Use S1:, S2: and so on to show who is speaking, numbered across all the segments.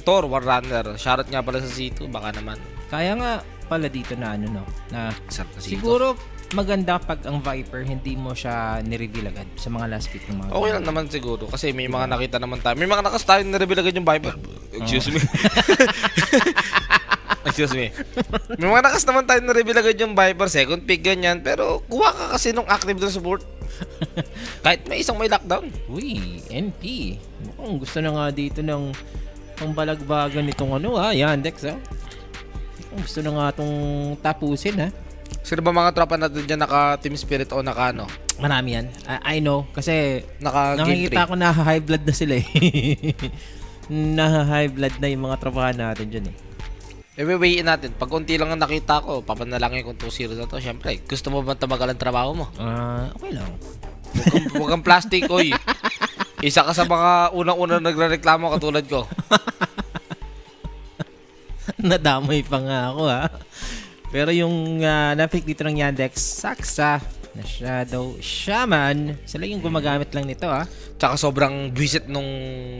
S1: Mentor, Warrunner. Shoutout nga pala sa C2, baka naman.
S2: Kaya nga pala dito na ano no, na
S1: Sarap na C2.
S2: siguro maganda pag ang Viper hindi mo siya ni-reveal agad sa mga last pick ng mga
S1: Okay lang naman siguro kasi may mga nakita naman tayo. May mga nakas tayo na-reveal agad yung Viper. Excuse me. Excuse me. May mga nakas naman tayo na-reveal agad yung Viper. Second pick ganyan. Pero kuha ka kasi nung active na support. Kahit may isang may lockdown.
S2: Uy, NP. Mukhang gusto na nga dito ng pangbalagbagan nitong Yandex Mukhang gusto na nga itong tapusin
S1: Sino ba mga tropa natin dyan naka-team spirit o naka ano?
S2: Marami yan. I know. Kasi
S1: Naka-game
S2: nakikita
S1: 3.
S2: ko na high blood na sila Na-high blood na yung mga tropahan natin dyan
S1: Weighin natin. Pag unti lang ang nakita ko, papanalangin kung 2-0 na to. Siyempre, gusto mo ba tamagal ang trabaho mo?
S2: Okay lang.
S1: Huwag kang plastic, oy. Isa ka sa mga unang-unang nagre-reklamo katulad ko.
S2: Nadamay pa nga ako Pero yung na-pick dito ng Yandex, Saksa na Shadow Shaman, sila yung gumagamit lang nito
S1: Tsaka sobrang visit nung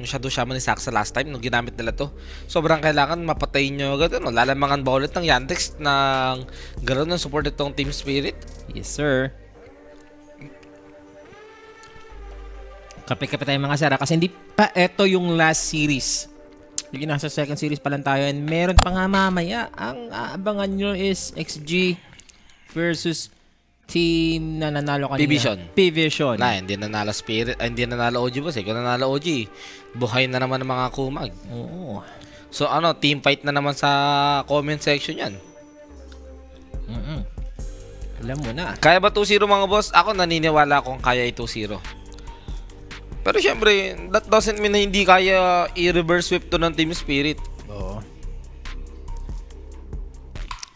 S1: Shadow Shaman ni Saksa last time nung ginamit nila to. Sobrang kailangan mapatayin nyo agad. Lalamangan ba ulit ng Yandex ng gano'n ng support itong Team Spirit?
S2: Yes, sir. Kape-kape tayo mga sir kasi hindi pa ito yung last series. Yung nasa second series pa lang tayo and meron pa nga mamaya. Ang aabangan nyo is XG versus team na nanalo kanina.
S1: P-Vision.
S2: P-Vision.
S1: Hindi nanalo Spirit, hindi nanalo OG boss. Kung nanalo OG, buhay na naman ng mga kumag.
S2: Oo.
S1: So team fight na naman sa comment section yan.
S2: Alam mo na.
S1: Kaya ba 2-0 mga boss? Ako naniniwala akong kaya 2-0. Pero syempre, that doesn't mean na hindi kaya i-reverse sweep to ng Team Spirit.
S2: Oo.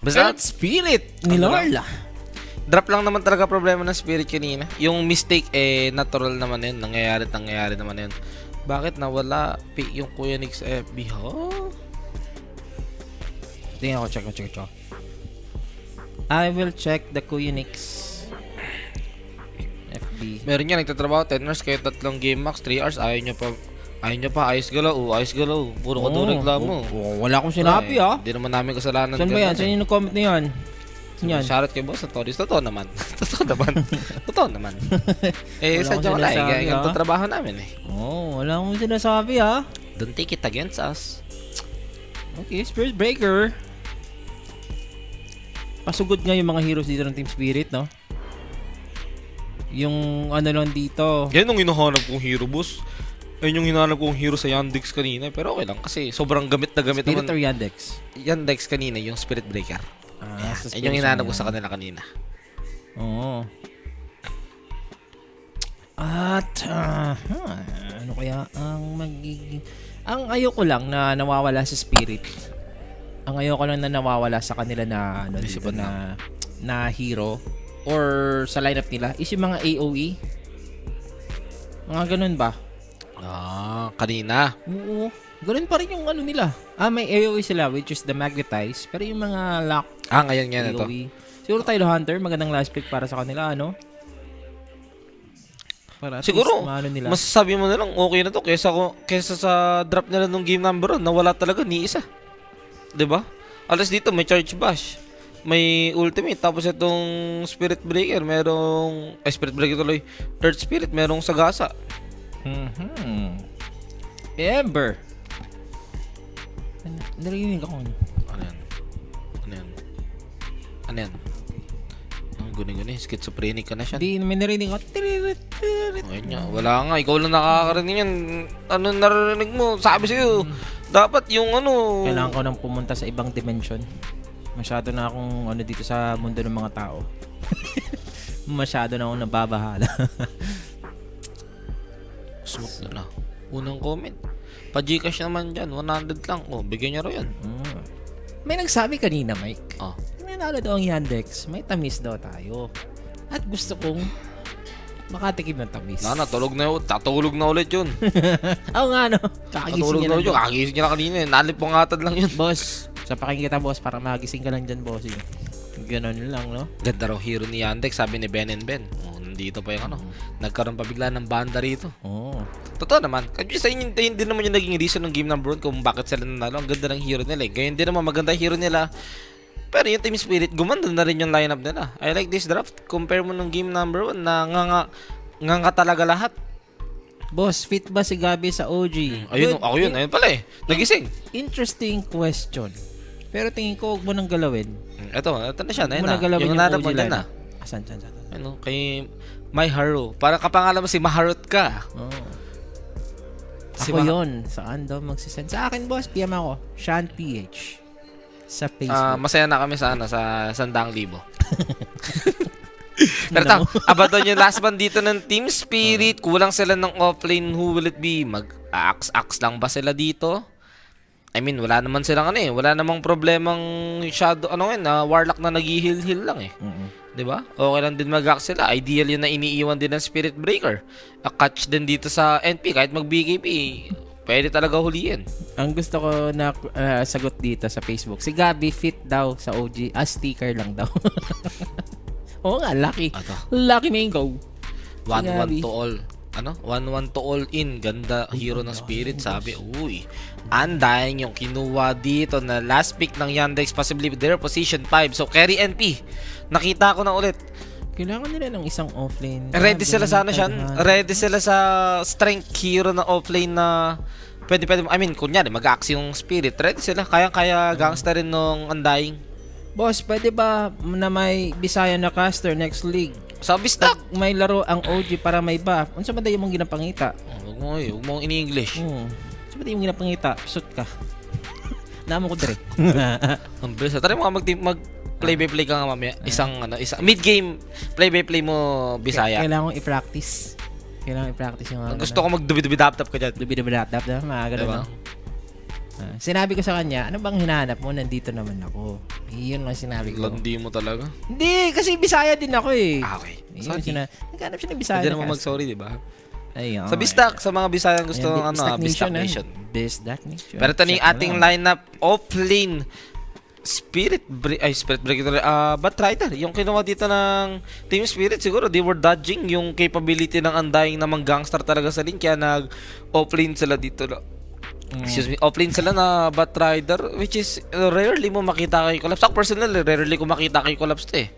S1: Basta
S2: Spirit ni Lorla.
S1: drop lang naman talaga problema ng Spirit kanina. Yung mistake natural naman yun. Nangyayari naman yun. Bakit nawala yung Kuya Nick sa FB?
S2: Tingnan ko, check. I will check the Kuyanix FB.
S1: Meron niya nagtatrabaho 10 hours kaya 3 game max 3 hours ayaw niya pa ayos galaw puro ka daw reklamo.
S2: Wala akong sinabi
S1: Hindi naman namin kasalanan.
S2: Saan ba yan? Saan yung nag-comment na yan?
S1: Shoutout kay Boss Santoris. Totoo naman. Totoo naman.
S2: Wala
S1: Sadya
S2: akong
S1: wala
S2: sinasabi,
S1: ganito trabaho namin
S2: Wala akong sinasabi
S1: Don't take it against us.
S2: Okay, Spirit Breaker. Pasugod nga yung mga heroes dito ng Team Spirit, no? Yung lang dito.
S1: Yan yung hinahanap kong hero, boss. Ayun yung hinahanap kong hero sa Yandex kanina. Pero okay lang kasi sobrang gamit na gamit
S2: Spirit
S1: naman.
S2: or Yandex?
S1: Yandex kanina, yung Spirit Breaker.
S2: Sa
S1: Ayun yung
S2: Spirit
S1: hinahanap ko
S2: siya
S1: sa kanila kanina.
S2: Oo. At, ano kaya ang magiging... Ang ayoko lang na nawawala sa Spirit. Ang ayoko lang na nawawala sa kanila na dito na hero or sa lineup nila is yung mga AOE. Mga ganun ba?
S1: Kanina.
S2: Oo. Ganun pa rin yung nila. May AOE sila which is the Magnetize. Pero yung mga lock
S1: Ngayon nga na to.
S2: AOE. Siguro Tylo Hunter, magandang last pick para sa kanila, Para at
S1: Siguro,
S2: least, nila.
S1: masasabi mo na lang okay na to kesa sa drop nila nung game number 1 nawala talaga ni isa. 'Di ba? Alas dito may charge bash, may ultimate, tapos itong Spirit Breaker merong Spirit Breaker tuloy, Earth Spirit merong sagasa.
S2: Ember. Narinig ako.
S1: Ano yan? Ang guni-guni, schizophrenic ka na siya.
S2: Hindi, may narinig ako.
S1: Ayun nga, wala nga, ikaw lang nakakarinig yan. Ano narinig mo? Sabi sa'yo, dapat yung
S2: Kailangan ko nang pumunta sa ibang dimension. Masyado na akong dito sa mundo ng mga tao. Masyado na akong nababahala.
S1: Smooth na. Unang comment. Pa-Gcash naman dyan, 100 lang. Bigyan niya rin yan.
S2: May nagsabi kanina, Mike. Nanalo daw ang Yandex. May tamis daw tayo. At gusto kong makatikim ng tamis.
S1: Tulog na yun. Tatulog na ulit yun.
S2: Oo nga, Kakagising niya lang.
S1: Kakagising niya na kanina. Nalipungatad lang yun.
S2: Boss, sa pakinggan kita, boss, para magising ka lang dyan, boss. Ganon lang,
S1: Ganda raw hero ni Yandex, sabi ni Ben and Ben. Nandito pa yung ano. Nagkaroon pa bigla ng banda rito.
S2: Oo.
S1: Totoo naman. Kasi sa inyo, hindi naman yung naging reason ng game number 1 kung bakit sila nanalo. Ang ganda ng hero nila eh. Ganyan din naman, maganda yung hero nila. Pero yung Team Spirit, gumanda na rin yung lineup nila. I like this draft. Compare mo ng game number 1 na nga talaga lahat.
S2: Boss, fit ba si Gabi sa OG?
S1: Ayun, ako yun. Ayun pala eh. Nagising.
S2: Interesting question. Pero tingin ko, huwag mo nang galawin.
S1: Ito na siya.
S2: Huwag
S1: Ayun
S2: mo nang
S1: na.
S2: galawin
S1: Yung
S2: yung
S1: nanap
S2: OG
S1: mo dyan
S2: line.
S1: na.
S2: Saan?
S1: Ano, kay My Haro. Parang kapangalan mo si Maharot ka.
S2: Oo.
S1: Si
S2: Ako
S1: Ma-
S2: yun. Saan daw magsisend? Sa akin, boss, PM ako. Sean PH. Sa Facebook.
S1: Masaya na kami sa 100,000. Pero tang, abaton yung last one dito ng Team Spirit. Kulang sila ng offlane. Who will it be? Mag-axe lang ba sila dito? I mean, wala naman silang wala namang problemang shadow, warlock na nag-heal lang eh. Diba? Okay lang din mag-axe sila. Ideal yun na iniiwan din ng Spirit Breaker. A catch din dito sa NP. Kahit mag-BKB, pwede talaga huliin.
S2: Ang gusto ko na sagot dito sa Facebook, si Gabi fit daw sa OG. Sticker lang daw. Oo nga, lucky. Lucky Mango.
S1: 1-1 to all. 1-1 to all in. Ganda hero ng Spirit. Sabi, uy. Undying yung kinuha dito na last pick ng Yandex. Possibly their position 5. So, carry NP. Nakita ko na ulit.
S2: Kailangan nila ng isang offlane.
S1: Ready sila sa Ready sila sa strength hero na offlane na pwede. I mean, kunyari, mag-axe yung Spirit. Ready sila. Kaya gangster rin nung Undying.
S2: Boss, pwede ba na may Bisaya na caster next league?
S1: Sabi stock.
S2: May laro ang OG para may buff. Unsa ba dayon mong ginapangita?
S1: Huwag mo in-English.
S2: Unsa ba dayon mong ginapangita? Shoot ka. Namo ko dire.
S1: Ang bilis. Tara mo mag-play-by-play ka nga mamaya. Isang mid-game play-by-play mo Bisaya.
S2: Kailangan i-practice. Yung
S1: Gusto ko magdubi-dubi-dap-tap ka dyan.
S2: Dubi-dubi-dap-dap na mga ganun.
S1: Diba?
S2: Sinabi ko sa kanya, ano bang hinahanap mo? Nandito naman ako. Iyon lang sinabi ko.
S1: Landi mo talaga.
S2: Hindi, kasi Bisaya din ako eh.
S1: Okay.
S2: Sorry. Naghanap siya ng Bisaya.
S1: Pwede naman mag-sorry, di ba?
S2: Ayun.
S1: Sa Bistak, sa mga Bisaya gusto ng Bistak Nation.
S2: Bistak Nation.
S1: Pero ito na yung ating lineup. Offlane. Spirit Breaker. Batrider. Yung kinuha dito ng Team Spirit, siguro they were dodging yung capability ng Undying na mang-gangster talaga sa lane. Kaya nag-offlane sila dito. Excuse me, offlane sila na Batrider, which is rarely mo makita kay Collapse. Ako personally, rarely ko makita kay Collapse to eh.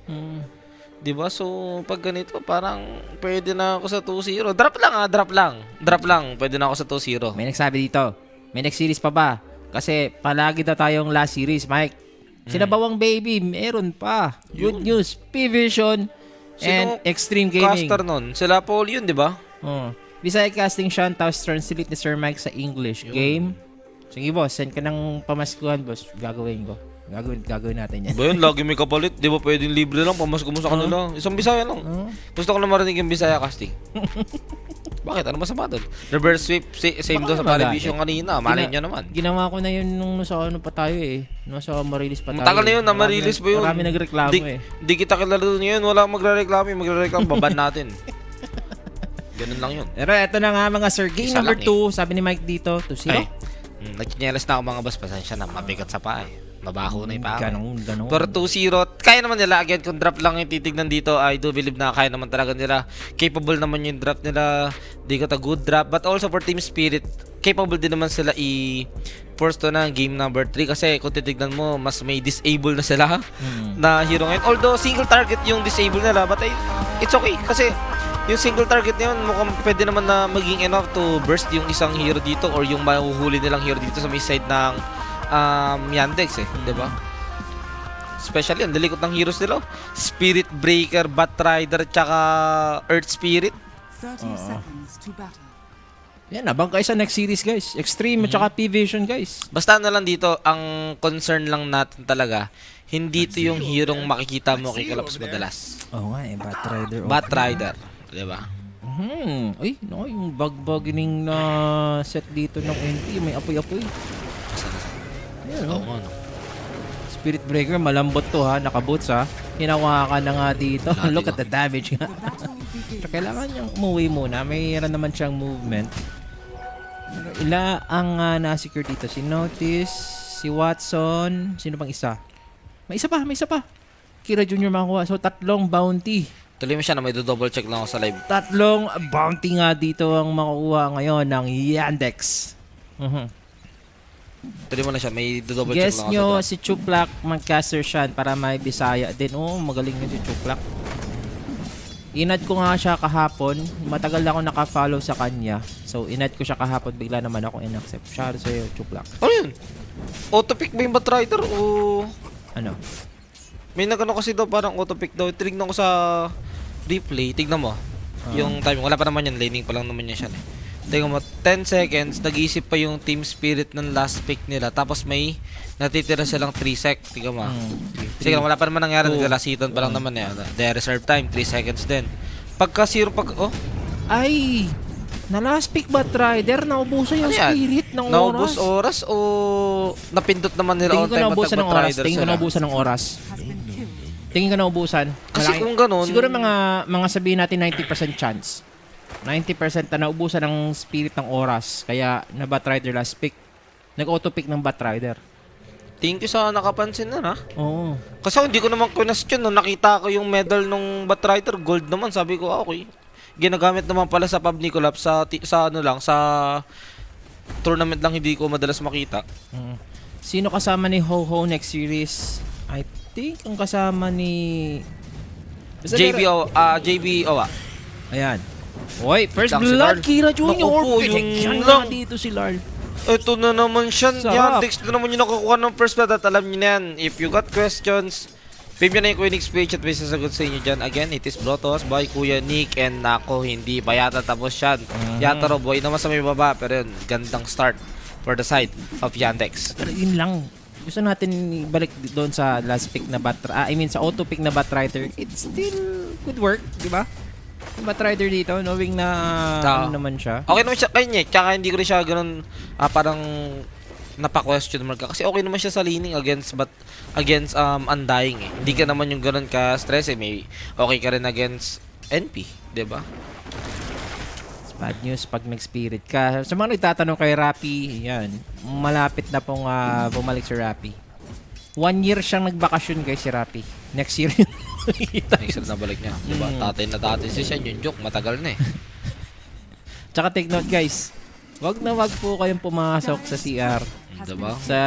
S1: Diba? So, pag ganito, parang pwede na ako sa 2-0. Drop lang. Pwede na ako sa 2-0.
S2: May nagsabi dito, may next series pa ba? Kasi palagi na tayong last series, Mike. Sinabawang baby, meron pa. Good news, P-Vision and Extreme Gaming.
S1: Caster nun? Sila Paul yun, diba?
S2: Bisaya casting Sean, tapos translate ni Sir Mike sa English. Game. Sige boss, send ka ng pamaskuhan boss. Gagawin ko. Gagawin natin yan.
S1: Ba yun, lagi may kapalit. Di ba pwedeng libre lang, pamasko mo sa kanila. Isang Bisaya lang. Gusto ko na marinig yung Bisaya casting. Bakit? Ano masama doon? Reverse sweep, same doon sa Parivision kanina. Malay nyo naman.
S2: Ginawa ko na yun nung nasa ano pa tayo eh. Nasa Marilis pa tayo.
S1: Matagal na yun, na-release pa yun.
S2: Marami nagreklamo eh.
S1: Di kita kilala doon yun. Wala magre-reklamo. Baban natin. Ganun lang yun.
S2: Pero eto na nga mga sir. Game
S1: Isa
S2: number
S1: lang
S2: 2. Sabi ni Mike dito. 2-0.
S1: Nagchinyelas na ako mga boss. Pasensya na. Mabigat sa paa eh. Mabaho na yung paa.
S2: Ganun.
S1: Pero 2-0. Kaya naman nila. Again, kung drop lang yung titignan dito, I do believe na kaya naman talaga nila. Capable naman yung drop nila. They got a good drop. But also for Team Spirit, capable din naman sila first to na game number 3. Kasi kung titignan mo, mas may disable na sila na hero ngayon. Although single target yung disable nila, but it's okay. Kasi yung single target na yun, mukhang pwede naman na maging enough to burst yung isang hero dito or yung mahuhuli nilang hero dito sa may side ng Yandex eh, di ba? Especially ang dalikot ng heroes nila. Spirit Breaker, Batrider, tsaka Earth Spirit.
S3: 30 seconds to battle.
S2: Yan, abang kayo sa next series guys. Extreme at tsaka P-Vision guys.
S1: Basta na lang dito, ang concern lang natin talaga, hindi ito yung hero makikita mo kay Collapse madalas.
S2: Oo nga eh, Batrider.
S1: Batrider, di ba?
S2: Ay, no, yung bug-bugging na set dito ng NP, may apoy-apoy. Ayan,
S1: Oo nga, no?
S2: Spirit Breaker, malambot to ha, nakaboots ha. Hinawakan na nga dito. Look at the damage nga.
S3: The battle begins.
S2: So, kailangan niyang umuwi muna. Mayroon naman siyang movement. Ila ang na-secure dito? Si Notice, si Watson, sino pang isa? May isa pa. Kira Junior makuha. So, 3 bounty
S1: Tuloy mo siya na may double check lang ako sa live.
S2: Tatlong bounty nga dito ang makukuha ngayon ng Yandex.
S1: Tuloy mo na siya, may double check
S2: Guess
S1: lang ako
S2: nyo
S1: sa drop.
S2: si Chuplak mag-caster siya para may Bisaya din. Oh, magaling yun si Chuplak. Inad ko nga siya kahapon. Matagal na ako naka-follow sa kanya. So, inad ko siya kahapon. Bigla naman ako in-accept. Shout sa'yo, Chuplak.
S1: Ano yun? Auto-pick ba yung Batrider o...
S2: Ano?
S1: May nagano kasi daw parang auto-pick daw. Tinignan ko sa replay. Tignan mo. Yung timing. Wala pa naman yan. Laning pa lang naman yan siya. Tingnan mo. 10 seconds. Nag-iisip pa yung team spirit ng last pick nila. Tapos may natitira silang 3 sec. Tingnan mo. Sige lang. Wala pa naman nangyari. Naglalasitan pa lang naman yan. They reserve time. 3 seconds din. Pagka zero pag... Oh.
S2: Ay! Na last pick ba Rider? Naubusan yung
S1: Ano yan?
S2: spirit ng
S1: Naubos
S2: oras.
S1: oras o napindot naman nila
S2: Tingin
S1: on
S2: ko
S1: time at
S2: naubusan ng oras.
S1: nag-Batrider
S2: Tingin ko
S1: sila?
S2: naubusan ng oras.
S3: Has been killed.
S2: Tingin ko naubusan.
S1: Kasi kung ganun...
S2: Siguro mga sabihin natin 90% chance. 90% na naubusan ng spirit ng oras. Kaya na Batrider last pick. Nag-auto pick ng Batrider.
S1: Thank you sa nakapansin na, ha?
S2: Oo.
S1: Kasi hindi ko naman question nung nakita ko yung medal nung Batrider, gold naman. Sabi ko, okay. Ginagamit naman pala sa Pub Nicolap sa ano lang, sa tournament lang hindi ko madalas makita.
S2: Sino kasama ni Ho-Ho next series? I think ang kasama ni...
S1: JB Owa.
S2: Ayan. Oy, first
S1: Lang si
S2: blood,
S1: Larl.
S2: Kira Jr.
S1: Naku po, yun
S2: Pinigyan
S1: lang.
S2: nga dito si Larl.
S1: Ito na naman siya.
S2: Sarap.
S1: Yandex na naman yung nakukuha ng first blood at alam niyo na yan. If you got questions, pim nyo na yung Queenix page at may sasagot sa inyo dyan. Again, it is brought to us by Kuya Nick and nako, hindi pa yata tapos yan. Yata ro boy naman sa may baba pero yun, gandang start for the side of Yandex.
S2: Pero yun lang. Gusto natin balik doon sa last pick na sa auto pick na Batrider. It's still good work, di ba? Yung Batrider dito, knowing na ano naman siya.
S1: Okay naman siya kanya, tsaka hindi ko rin siya ganun parang napa-question mark ka. Kasi okay naman siya sa leaning against Undying eh. Hindi ka naman yung ganun ka stress eh. May okay ka rin against NP, 'di ba?
S2: It's bad news pag nag-spirit ka. Sa mga nagtatanong kay Rappi, yan. Malapit na pong bumalik si Rappi. 1 year siyang nagbakasyon guys si Rappi. Next year yun.
S1: Next na balik niya, 'di ba? Tatay siya yung joke, matagal na eh.
S2: Tsaka take note guys. Wag po kayong pumasok sa CR.
S1: Diba?
S2: Sa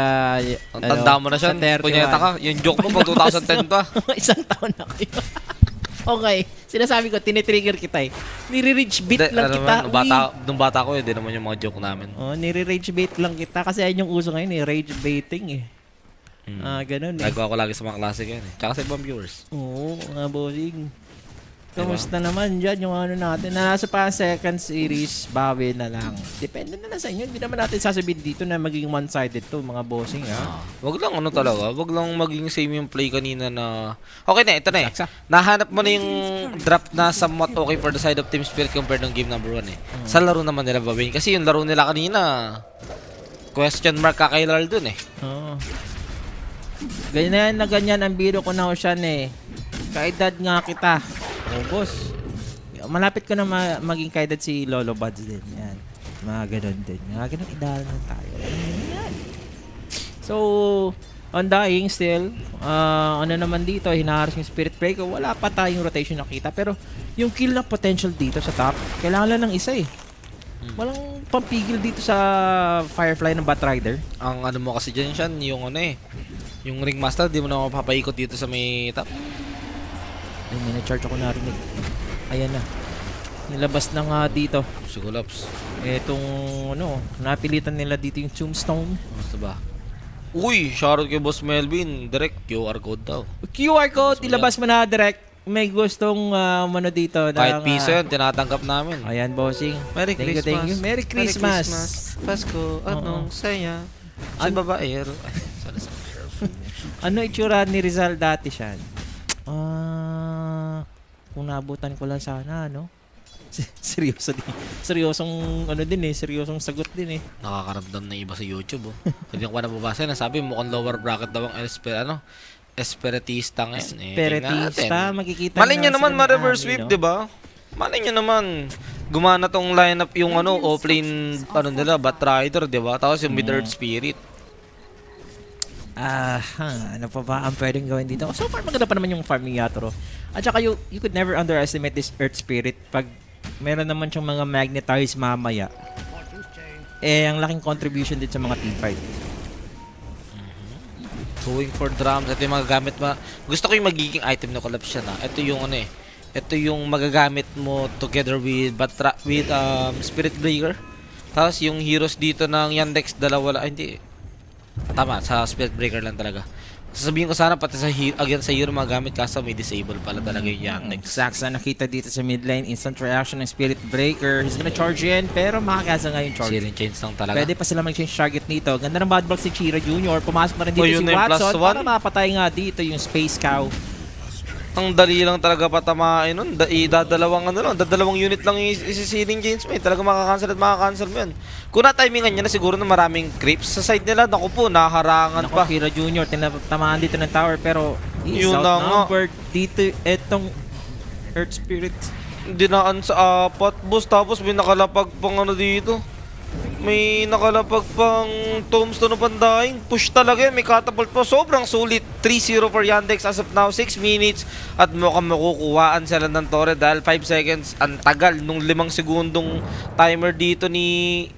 S1: Ang tanda mo na siya, punyeta ka. Yung joke mo pag 2010 pa.
S2: Isang taon na kayo. Okay, sinasabi ko, tinitrigger kita eh. Nire-rage bait lang kita.
S1: Nung bata ko, hindi naman yung mga joke namin.
S2: Oh, nire-rage bait lang kita kasi ayun yung uso ngayon eh, rage baiting eh. Ganun eh.
S1: Nagawa ko lagi sa mga klase ko yan eh. Tsaka sa ibang viewers.
S2: Oo, mga bossing. Kamusta naman dyan yung ano natin? Na nasa pa second series, bawi na lang. Depende na lang sa inyo. Hindi naman natin sasabihin dito na maging one-sided to, mga bossing ha.
S1: Wag lang ano talaga, wag lang maging same yung play kanina na... Okay na, ito na eh.
S2: Saksa.
S1: Nahanap mo na yung drop na somewhat okay for the side of Team Spirit compared ng game number 1 eh. Sa laro naman nila babawin. Kasi yung laro nila kanina, question mark ka kay Larl dun eh.
S2: Oo. Ganyan na ganyan ang biro ko na Ocean eh. Kaedad nga kita. Oh, boss. Malapit ko na maging kaedad si Lolo Buds din. Yan. Mga ganun din. Mga ganun idahan lang tayo. Yan. So, Undying still. Ano naman dito, hinaharas yung Spirit Breaker. Wala pa tayong rotation nakita. Pero, yung kill na potential dito sa top, kailangan lang ng isa eh. Walang pampigil dito sa Firefly ng Batrider.
S1: Ang ano mo kasi dyan siyan, yung ano eh. Yung Ringmaster, di mo na mapapaikot dito sa may top.
S2: Ay, may na-charge ako narinig. Ayan na. Nilabas na nga dito.
S1: Sigulaps.
S2: Etong, ano, napilitan nila dito yung Tombstone.
S1: Basta ba? Uy, shoutout kay Boss Melvin. Direct QR code daw.
S2: QR code, ilabas mo na direct. May gustong, ano dito.
S1: Kahit piso yan, tinatanggap namin.
S2: Ayan, bossing.
S1: Merry
S2: Thank you,
S1: Christmas.
S2: thank you. Merry Christmas.
S1: Pasko, anong saya? Sa babaero.
S2: Ano itsura ni Rizal dati siya? Kung naabutan ko lang sana, no? Seryoso din. Seryosong, ano din eh. Seryosong sagot din eh.
S1: Nakakaramdam na iba sa YouTube, oh. Hindi ko pa nababasa. Nasabi, mukhang lower bracket daw ang Espiritista ngayon.
S2: Peretista, makikita
S1: Malay nyo
S2: na
S1: naman,
S2: sila ng
S1: ma-reverse
S2: ani,
S1: sweep,
S2: no?
S1: di ba? Malay nyo naman, gumana tong lineup yung ano, offlane, ano nila, Batrider, di ba? Tapos yung Mid-Earth Spirit.
S2: Ano pa ba ang pwedeng gawin dito? So far, maganda pa naman yung farming Yatoro. At saka you could never underestimate this Earth Spirit. Pag meron naman siyang mga magnetize mamaya, ang laking contribution din sa mga teamfight.
S1: Going for drums. Ito yung magagamit mo. Gusto ko yung magiging item na collapse siya na. Ito yung ano eh. Ito yung magagamit mo together with Spirit Breaker. Tapos yung heroes dito ng Yandex, dalawa lang. Ay, hindi. Tama, sa Spirit Breaker lang talaga. Sasabihin ko sana pati sa against sa hero magamit kaso may disable pala talaga yung Yandex.
S2: Saxa nakita dito sa mid lane, instant reaction ng Spirit Breaker. He's gonna charge in, pero makakasa nga yung charge.
S1: Searing change lang talaga.
S2: Pwede pa sila mag-change target nito. Ganda ng bad block si Chira Jr. Pumasok na rin dito
S1: Oh, yun
S2: si
S1: na yung
S2: Watson
S1: +1.
S2: para mapatay nga dito yung Space Cow.
S1: Ang dali lang talaga patamain nun. Dadalawang unit lang yung isi-searing chains mo eh. Talaga makakancel at makakancel mo yan. Kung na-timingan niya na siguro na maraming creeps sa side nila, naku po, naharangan pa.
S2: Nako, Chira Jr. tinatamaan dito ng tower pero he's
S1: Yun na nga.
S2: outnumbered dito etong Earth Spirit.
S1: Dinaan sa apat, boss. Tapos may nakalapag pang ano dito. May nakalapag pang tombstone of Pandaing. Push talaga yan. May catapult po. Sobrang sulit. 3-0 for Yandex as of now. 6 minutes. At mukhang makukuhaan sila ng Torre dahil 5 seconds. Ang tagal nung 5 segundong timer dito ni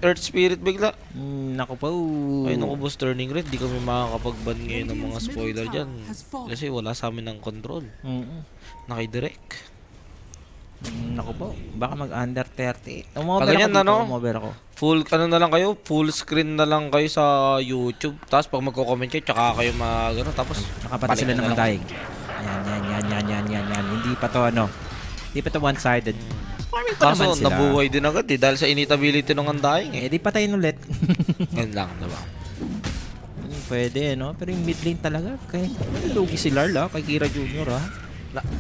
S1: Earth Spirit bigla.
S2: Nako po.
S1: Ay naku boss, turning red. Di kami makakapag-ban ngayon ng mga spoiler dyan. Kasi wala sa amin ng control. Nakidirect.
S2: Nako po. Baka mag-under 30.
S1: Pag ganyan, ano?
S2: Umover ako.
S1: Full ano na lang kayo, full screen na lang kayo sa YouTube. Tapos pag magko-comment kayo, tsaka kayo ano, tapos
S2: Nakapata sila ng daig. Yan. Hindi pa to ano. Hindi pa to one-sided. Farming pa naman
S1: kaso
S2: sila.
S1: nabuhay din agad eh dahil sa initability ng Undying eh.
S2: Eh, di patayin ulit.
S1: Ganun lang, diba?
S2: Pwede, no? Pero yung mid lane talaga, kay lugi si Larla, kay Kira Jr. ha.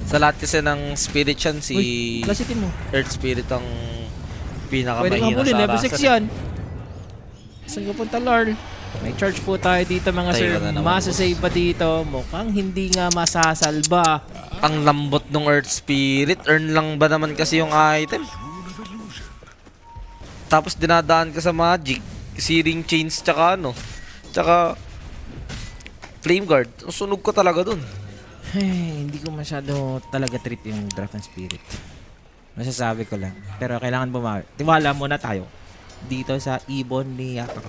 S1: Sa lahat kasi ng spirit yan, si
S2: Uy, klasikin mo.
S1: Earth Spirit ang
S2: Pwede
S1: pinakamahina
S2: nga huli,
S1: sa
S2: level 6
S1: arasan.
S2: yan. Saan ka punta, Larl? May charge po tayo dito mga
S1: Tayo
S2: sir.
S1: ka na naman,
S2: Masasave pa dito. Mukhang hindi nga masasalba.
S1: Ang lambot ng Earth Spirit. Earn lang ba naman kasi yung item? Tapos dinadaan ka sa magic, searing chains tsaka ano. Tsaka Flame Guard. Sunog ko talaga dun.
S2: Ay, hindi ko masyado talaga trip yung draft ng spirit. Masasabi ko lang. Pero kailangan bumawi. Tiwala muna tayo. Dito sa ibon ni Yakro.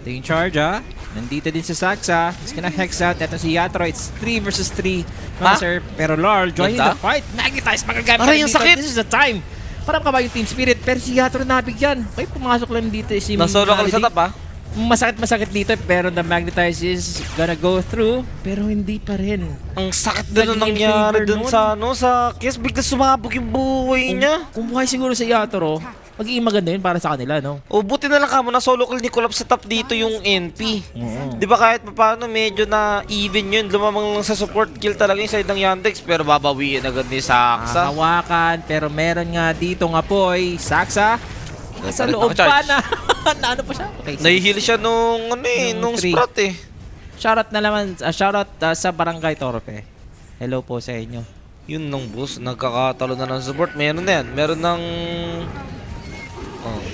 S2: Ito yung charge ha. Nandito din si Saxa. He's gonna hex out. Ito si Yatro. It's 3 versus 3.
S1: Ha?
S2: Sir. Pero Lord, joining
S1: Ganda?
S2: the fight. Magnetize. Magagamit
S1: Aray,
S2: na
S1: yung
S2: dito.
S1: sakit!
S2: This is the time. Para ka ba yung team spirit? Pero si Yatro nabigyan. Okay, pumasok lang dito si
S1: Nasolo ka sa
S2: Malady.
S1: top ha?
S2: Masakit dito pero the magnetize is gonna go through pero hindi pa rin.
S1: Ang sakit din nung
S2: Naging
S1: nangyari
S2: favor
S1: dun
S2: nun.
S1: sa ano, sa Kiss. Bigla sumabog yung buhay niya.
S2: Kung buhay siguro sa Yatoro, magiging maganda yun para sa kanila, no?
S1: O buti na lang kamo na solo kill ni Collapse sa top dito yung NP.
S2: Oo.
S1: Di ba kahit paano medyo na even yun, lumamang lang sa support kill talaga yung side ng Yandex pero babawiin agad ni Saxa.
S2: Hawakan, pero meron nga dito ng apoy. Saksa, sa
S1: Palit
S2: loob
S1: na
S2: pa
S1: charge.
S2: na. na ano pa siya? Okay,
S1: Nahihil siya nung ano eh,
S2: Nung
S1: nung
S2: three.
S1: Sprout eh.
S2: shoutout na naman, shoutout sa Barangay Torpe. Hello po sa inyo.
S1: Yun nung boss, nagkakatalo na ng support. Meron na yan. Meron ng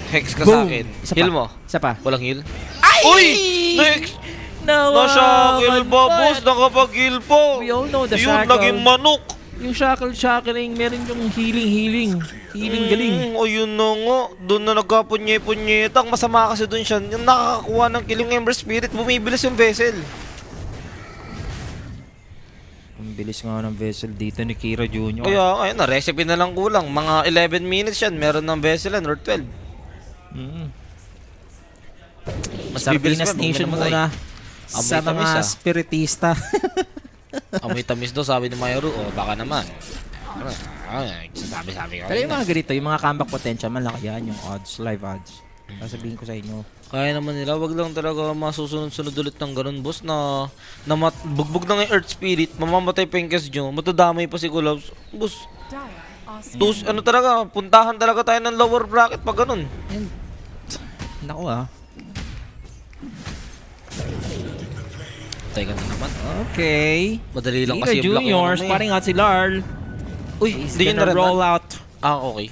S1: hex ka sa akin.
S2: Isa
S1: Heal
S2: pa.
S1: mo.
S2: Isa pa.
S1: Walang heal.
S2: Ay!
S1: Uy! Next! Nasa-kill pa, boss. Nakapag-heal pa.
S2: We all know the
S1: Yun,
S2: shackle.
S1: naging manok.
S2: Yung shackling, meron yung healing galing.
S1: Ayun na nga. Doon na nagkapunye-punyeta. Ang masama kasi doon siya. Yung nakakakuha ng kill yung Ember Spirit, bumibilis yung vessel.
S2: Ang bilis nga ng vessel dito ni Kira Jr.
S1: Kaya, ayun na, recipe na lang kulang. Mga 11 minutes yan. Meron ng vessel yan, or 12. Mas bibilis
S2: Sardinas
S1: pa,
S2: Nation
S1: namatay.
S2: muna
S1: Amoy
S2: sa
S1: tamis,
S2: mga
S1: ah.
S2: spiritista.
S1: Amoy tamis daw, sabi ni Mayro. O, baka naman. Sabi ko.
S2: Pero yung mga ganito, yung mga comeback potential, malaki yan, yung odds, live odds. Sasabihin ko sa inyo.
S1: Kaya naman nila, wag lang talaga masusunod-sunod ulit ng ganun, boss, na bugbog na nga yung Earth Spirit, mamamatay pa yung cast nyo, matadamay pa si Collapse. Boss, ano talaga, puntahan talaga tayo ng lower bracket pag ganun.
S2: And, naku ah.
S1: Teka na naman.
S2: Okay.
S1: Madali lang
S2: Kira
S1: kasi yung block yung
S2: Junior,
S1: ano eh.
S2: sparring out si Larl.
S1: Uy,
S2: He's
S1: hindi yun
S2: gonna
S1: na
S2: roll out.
S1: Ah, okay.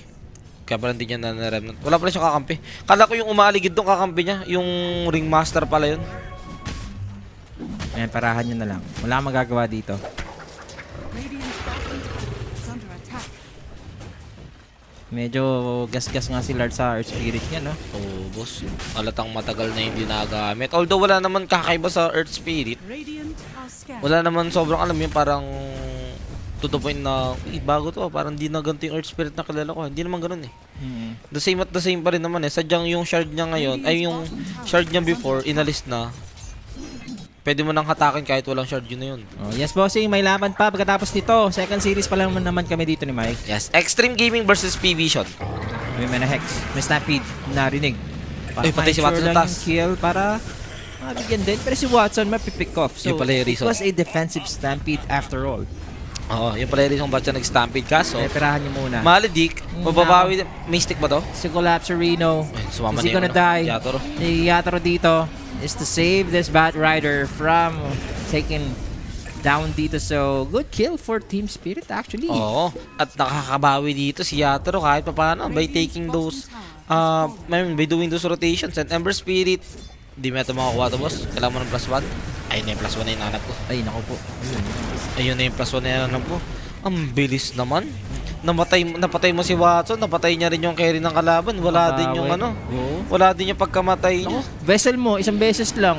S1: Kaya pala hindi niya na-remnant. Wala pala siyang kakampi. Kala ko yung umaaligid doon kakampi niya. Yung ringmaster pala yun.
S2: Ayan, parahan nyo na lang. Wala kang magagawa dito. Medyo gas-gas nga si Lard sa Earth Spirit niya, no?
S1: Oo, boss. Alatang matagal na hindi nagamit. Although wala naman kakaiba sa Earth Spirit.
S3: Radiant are scared.
S1: Wala naman sobrang alam yun, parang to the point na, bago to, parang di na ganito yung Earth Spirit na kilala ko. Hindi naman ganun eh. The same at the same pa rin naman eh. Sadyang yung shard niya ngayon, ay yung shard niya before, inalis na. Pwede mo nang hatakin kahit walang shard yun na yun.
S2: Oh, yes, bossing. May laban pa pagkatapos nito. Second series pa lang naman kami dito ni Mike.
S1: Yes, Extreme Gaming versus P-Vision.
S2: May mana hex. May stampede. Narinig.
S1: Ay, patay si Watson
S2: lang
S1: tas.
S2: yung kill para mabigyan din. Pero si Watson mapipick off. So,
S1: Yun pala yung
S2: it
S1: reason.
S2: was a defensive stampede after all.
S1: Oo, yung pala yung reason ba't siya nag-stampede ka. So,
S2: Peperahan niyo muna.
S1: Malidik, mababawi. Mystic ba to?
S2: Si Collapserino.
S1: Ay, sumama
S2: Is he
S1: na
S2: gonna
S1: yung
S2: die?
S1: Yatoro.
S2: Si Yatoro dito is to save this Bat Rider from taking down dito. So, good kill for Team Spirit actually.
S1: Oo. At nakakabawi dito si Yatoro kahit paano by taking those by doing those rotations. And Ember Spirit, di mo ito makakuha to, boss. Kailangan mo ng +1. Ayun na yung +1 na hinanap ko.
S2: Ay, naku po.
S1: Ayun na yung +1 na hinanap ko. Ang bilis naman. Napatay mo si Watson, napatay niya rin yung carry ng kalaban. Wala din yung ano.
S2: Go.
S1: Wala din yung pagkamatay niya.
S2: Vessel mo, isang beses lang.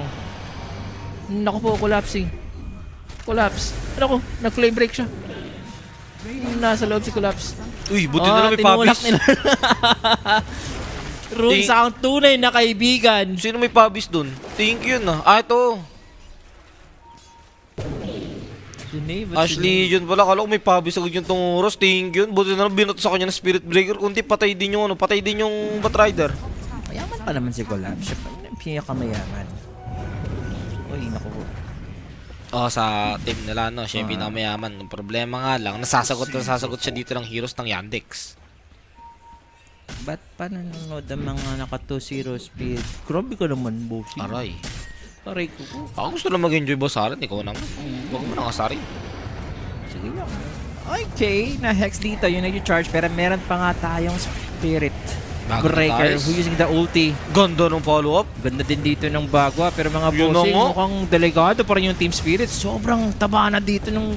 S2: Naku po, collapsing. Collapse. Ano ko, nag-flame break siya. Nasa loob si Collapse.
S1: Uy, buti na lang may pabis.
S2: Rune
S1: Ting-
S2: sa ang tunay na kaibigan.
S1: Sino may pabis dun? Thank you na. Ah, ito. Ashley, yun pala. Kala ko may pabis agad yung tunguros. Thank you. Buti na lang binato sa kanya ng Spirit Breaker. Kundi patay din yung patay din yung Bat Rider.
S2: Mayaman pa naman si Collapse. Siya pa yung pinakamayaman. Uy, naku po.
S1: Oh, sa team nila, no? Siya yung pinakamayaman. Ang problema nga lang, nasasagot siya dito ng heroes ng Yandex.
S2: Ba't pa nanonood ang mga naka 2-0 speed? Grabe ka naman, bossy.
S1: Aray.
S2: Aray ko po.
S1: Ako gusto lang mag-enjoy, boss Aran. Ikaw naman. Huwag mo nang asarin.
S2: Sige lang. Okay, na-hex dito. Yun nag-charge. Pero meron pa nga tayong spirit.
S1: Bago
S2: Breaker
S1: tayo.
S2: who using the ulti.
S1: Ganda ng follow-up.
S2: Ganda din dito ng bagwa. Pero mga
S1: Yun na
S2: bossing,
S1: nga.
S2: mukhang delegado pa rin yung Team Spirit. Sobrang taba na dito ng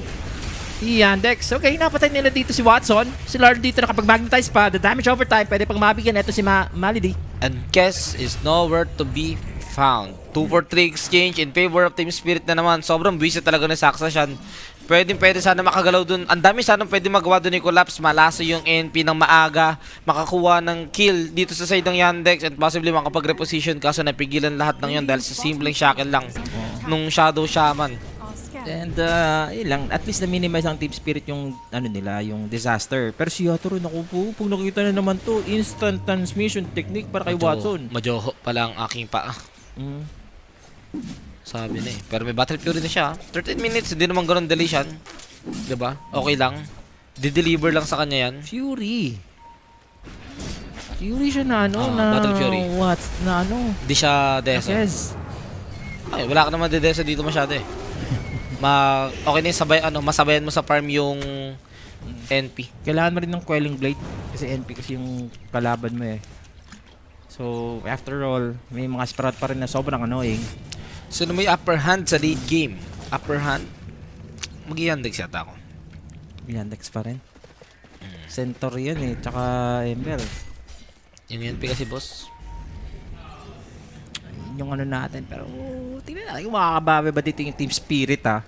S2: Yandex. Okay, napatay nila dito si Watson. Si Lard dito nakapag-magnetize pa. The damage over time. Pwede pang mabigyan. Ito si Malady.
S1: And Kess is nowhere to be found. 2 for 3 exchange in favor of Team Spirit na naman. Sobrang buwisit talaga ng Succession. Pwede sana makagalaw dun. Ang dami sana pwede magawa dun ni Collapse. Malaso yung NP ng maaga. Makakuha ng kill dito sa side ng Yandex. And possibly makapag-reposition. Kaso napigilan lahat ng yun dahil sa simpleng shackle lang nung Shadow Shaman.
S3: Are scared.
S2: And yun lang, at least na-minimize ang Team Spirit yung ano nila, yung disaster. Pero si Yatoro, naku po, pag nakita na naman to, instant transmission technique para kay Watson.
S1: Majoho pala ang aking paa.
S2: Mm.
S1: Sabi na eh. Pero may Battle Fury na siya. 13 minutes, hindi naman ganun deletion. Diba? Okay lang. Di-deliver lang sa kanya yan.
S2: Fury. Fury siya na ano,
S1: Ah,
S2: na
S1: Battle Fury.
S2: what? Na ano?
S1: Hindi siya Desa.
S2: Yes.
S1: Ay, wala ka naman Desa dito masyado eh. Okay na yung masabayan mo sa farm yung NP.
S2: Kailangan mo rin ng Quelling Blade. Kasi NP kasi yung kalaban mo eh. So, after all, may mga sprout pa rin na sobrang annoying.
S1: Sino may upper hand sa late game? Upper hand? Mag-Yandex yata ako.
S2: Yandex pa rin. Centurion eh, tsaka Ember.
S1: Yung NP kasi boss.
S2: Yung ano natin, pero tingnan natin kung makakabawi ba dito yung Team Spirit ha.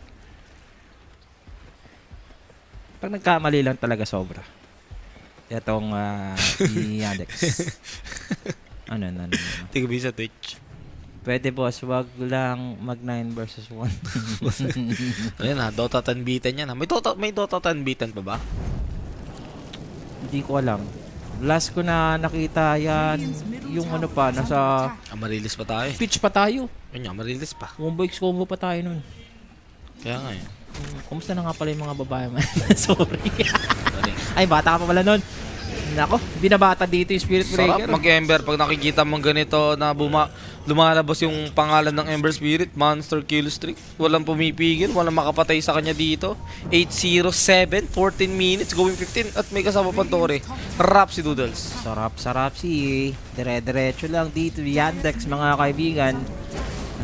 S2: Pag nagkamali lang talaga sobra. Itong Yandex. Ano.
S1: Tiga sa Twitch.
S2: Pwede boss, wag lang mag 9 versus 1.
S1: Ayan ha, Dota 10 beaten yan ha. May Dota 10 beaten pa ba?
S2: Hindi ko alam. Last ko na nakita yan, yung ano pa, nasa
S1: Marilis pa tayo eh.
S2: pitch pa tayo.
S1: Yun nga, Marilis pa.
S2: Combo pa tayo nun.
S1: Kaya nga eh.
S2: Kumusta na nga pala yung mga babae man? Sorry.
S1: Sorry.
S2: Ay, bata ka pa pala nun. Nako, binabata dito yung Spirit Breaker.
S1: Sarap mag-Ember pag nakikita mong ganito na lumalabas yung pangalan ng Ember Spirit, Monster Kill Streak. Walang pumipigil, walang makapatay sa kanya dito. 8-0-7, 14 minutes, going 15 at may kasama pang Tore. Rap si Doodles.
S2: Sarap si dire-diretso lang dito Yandex mga kaibigan.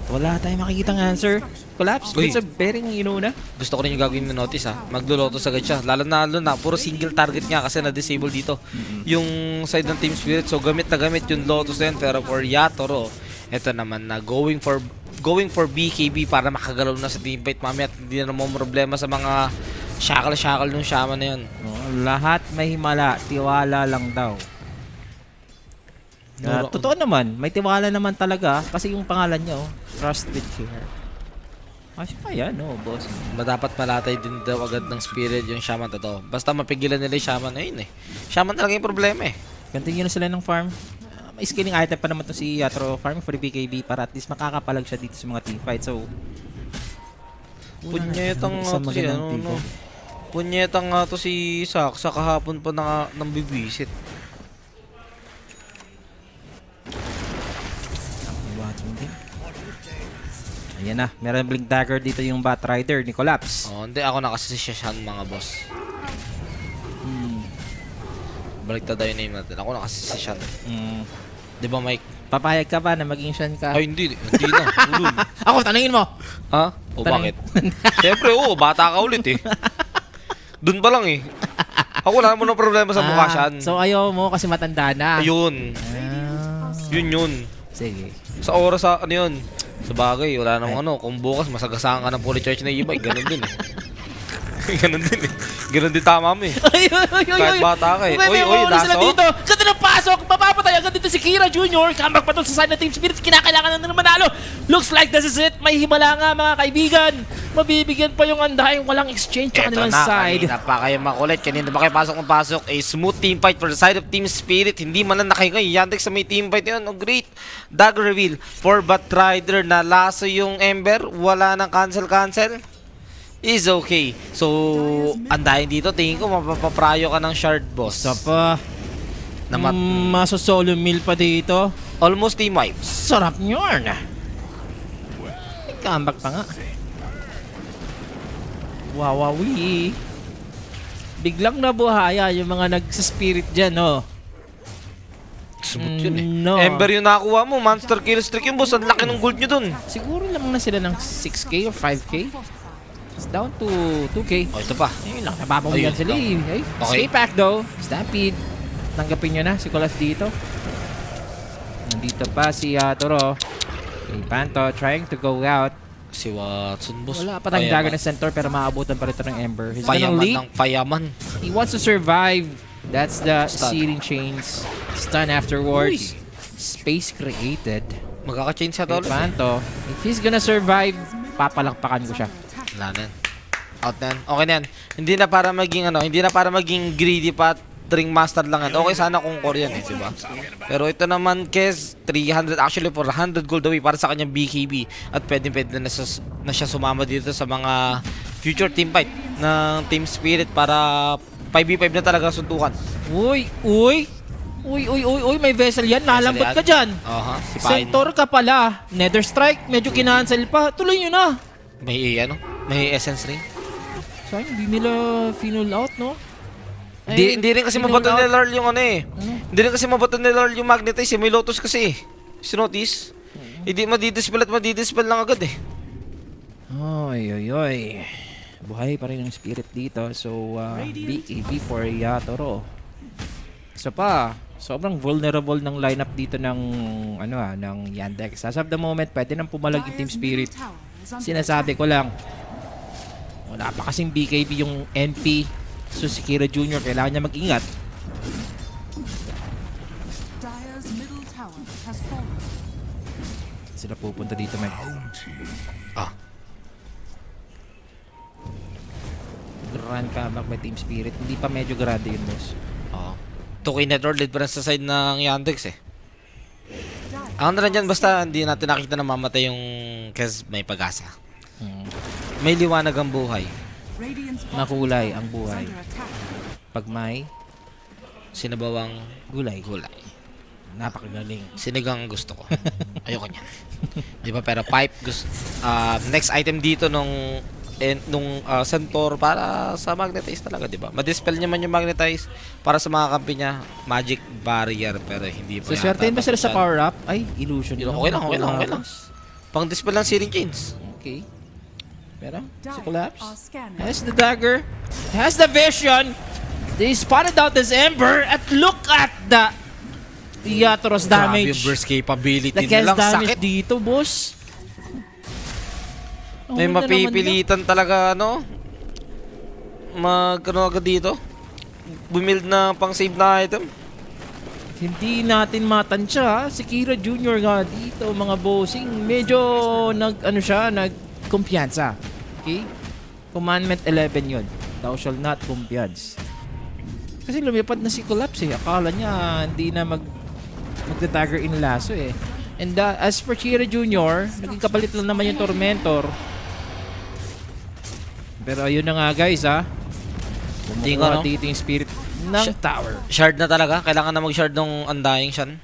S2: At Wala tayong makikitang answer. Collapse.
S1: Uy.
S2: It's a very inuna.
S1: Gusto ko rin yung gagawin na notice ha. Maglo-lotus agad siya. Lalo na puro single target nga kasi na-disable dito. Yung side ng Team Spirit. So gamit na gamit yung lotus na yun. Pero for Yatoro, ito naman na going for BKB para makagalaw na sa teamfight mamaya at hindi na naman problema sa mga shackle nung shaman na yun.
S2: Lahat may himala. Tiwala lang daw. Totoo naman. May tiwala naman talaga. Kasi yung pangalan niya, Trust with Care. Kaya, no, boss.
S1: Dapat malatay din daw agad ng spirit yung shaman to. Basta mapigilan nila yung shaman na yun eh. Shaman talaga yung problema eh.
S2: Continue na sila ng farm. May skilling item pa naman to si Yatoro. Farming for the BKB para at least makakapalag siya dito sa mga teamfight. So,
S1: punyetang nga
S2: isang
S1: to si
S2: magandang
S1: ano,
S2: pico.
S1: no. Punyetang nga to si Saksa kahapon pa nang bibisit.
S2: Watching din. Ayan na, meron blink dagger dito yung Bat Rider ni Collapse.
S1: Oh, hindi ako nakasisisyan mga boss. Baliktad tayo yung name natin. Ako nakasisisyan. Di ba Mike?
S2: Papayag ka ba na maging Shan ka?
S1: Ay hindi na. Ulul.
S2: Ako, tanungin mo!
S1: Ha? O
S2: Tanungin.
S1: bakit? Siyempre oo, bata ka ulit eh. Doon pa lang eh. Ako wala naman ng problema sa mukha siyan.
S2: So ayaw mo kasi matanda na.
S1: Ayun. Yun.
S2: Sige.
S1: Sa oras sa ano yun? Sa bagay, wala namang ano. Kung bukas masagasaan ka ng polycharge na iba, ganun din eh. Ganun din eh. Ganun din tama mo eh. Kahit bata ka eh. Uy,
S2: sila
S1: laso.
S2: dito. Ganda ng pasok. Mapapatay agad dito si Kira Jr. Comeback pa to sa side ng Team Spirit. Kinakailangan na manalo. Looks like this is it. May himala nga mga kaibigan. Mabibigyan pa yung andahing walang exchange sa kanilang side.
S1: Kanina pa kayo makulit. Kanina ba kayo pasok? A smooth team fight for the side of Team Spirit. Hindi man lang nakikay. Yandex sa may team fight yun. Oh, great. Dagger reveal for Bat Rider na laso yung Ember. Wala nang cancel. Is okay. So, andahin dito. Tingin ko mapapaprayo ka ng shard, boss.
S2: Isa pa. Maso-solo meal pa dito.
S1: Almost team wipe.
S2: Sarap nyon. May comeback pa nga. Wawawi. Biglang nabuhaya yung mga nagsa-spirit dyan, oh.
S1: Smooth yun eh.
S2: No.
S1: Ember yung nakuha mo. Monster kill streak yung boss. Ang laki ng gold nyo dun.
S2: Siguro lang na sila ng 6K or 5K. It's down to 2K.
S1: Oh, ito pa.
S2: Ayun lang, napapawigan
S1: Ayun
S2: sila eh. Okay.
S1: Okay.
S2: Escape pack though. Stampede. Tanggapin nyo na si Colas dito. Nandito pa si Yatoro. Okay, Panto trying to go out.
S1: Si Watson, boss.
S2: Wala pa tayong dagger ng center pero maabutan pa rin ito ng Ember. He's gonna
S1: Payaman
S2: leap.
S1: ng payaman.
S2: He wants to survive. That's the
S1: Stun.
S2: searing chains. Stun afterwards. Space created.
S1: Magkaka-change siya
S2: Okay,
S1: tol.
S2: Panto. If he's gonna survive, papalakpakan ko siya.
S1: Wala na yan. Out na yan. Okay na yan. Hindi na para maging greedy pa at ring master lang yan. Okay sana kung core yan eh, diba? Pero ito naman, Kes, 300, actually 400 gold away para sa kanyang BKB. At pwede na siya sumama dito sa mga future team fight ng Team Spirit para 5v5 na talaga suntukan.
S2: Uy, may vessel yan. Nalambot ka dyan.
S1: Aha, si Pain.
S2: Centaur ka pala. Nether Strike, medyo kinancel pa. Tuloy nyo na.
S1: May essence ring.
S2: Sayang, hindi nila final out, no?
S1: Hindi rin kasi mabato ni Larl yung ano eh. Hindi rin kasi mabato ni Larl yung magnetize eh. May lotus kasi eh. Si notice? Hindi madidispel at madidispel lang agad eh.
S2: Oy. Buhay pa rin ang spirit dito. So, BKB for Yatoro. Isa pa, sobrang vulnerable ng lineup dito ng ng Yandex. As of the moment, pwede nang pumalag yung Team Spirit. Sinasabi ko lang, wala pa kasing BKB yung NP. So si Kira Jr. kailangan niya mag-ingat.
S3: Dire's middle tower has fallen.
S2: Sila pupunta dito, Meg. Grand comeback by Team Spirit. Hindi pa medyo grade yun, boss.
S1: 2K net lead pa rin sa side ng Yandex eh. Ang na dyan, basta hindi natin nakita na mamatay yung Kes may pag-asa. May liwanag ang buhay.
S3: Radiant's
S2: Makulay ang
S3: is
S2: buhay.
S3: under attack.
S2: Pag may
S1: Sinabawang
S2: gulay.
S1: Napakagaling. Sinigang gusto ko. Ayoko niyan. Di ba? Pero pipe gusto. Next item dito nung Centaur para sa magnetize talaga, di ba? Ma-dispel niya man yung magnetize para sa mga kampi niya. Magic barrier pero hindi pa.
S2: So, swertein ba sila sa power up? Ay, illusion.
S1: Okay lang. Pang dispel lang Searing Chains.
S2: Okay. Pero, si
S3: Dire
S2: Collapse
S3: are scanning.
S2: has the dagger, has the vision. They spotted out this Ember at look at the Yatoros
S1: Grabe yung
S2: damage.
S1: burst capability
S2: The cast
S1: nilang
S2: damage
S1: sakit.
S2: dito, boss.
S1: May
S2: Ang ganda naman
S1: mapipilitan talaga, ano? Ano agad dito? Bumild na pang save na item.
S2: Hindi natin matansya ha. Si Kira Jr. nga dito, mga bossing. Medyo nag-kumpiyansa. Okay? Commandment 11 yun. Thou shall not kumpiyansa. Kasi lumipad na si Collapse eh. Akala niya hindi na magda-dagger in lasso eh. And as for Kira Jr., naging kapalit lang naman yung Tormentor. Pero ayun na nga guys ha.
S1: Hindi
S2: Kumukuha
S1: nga, no?
S2: dito yung spirit ng tower.
S1: Shard na talaga. Kailangan na mag-shard ng Undying Shan.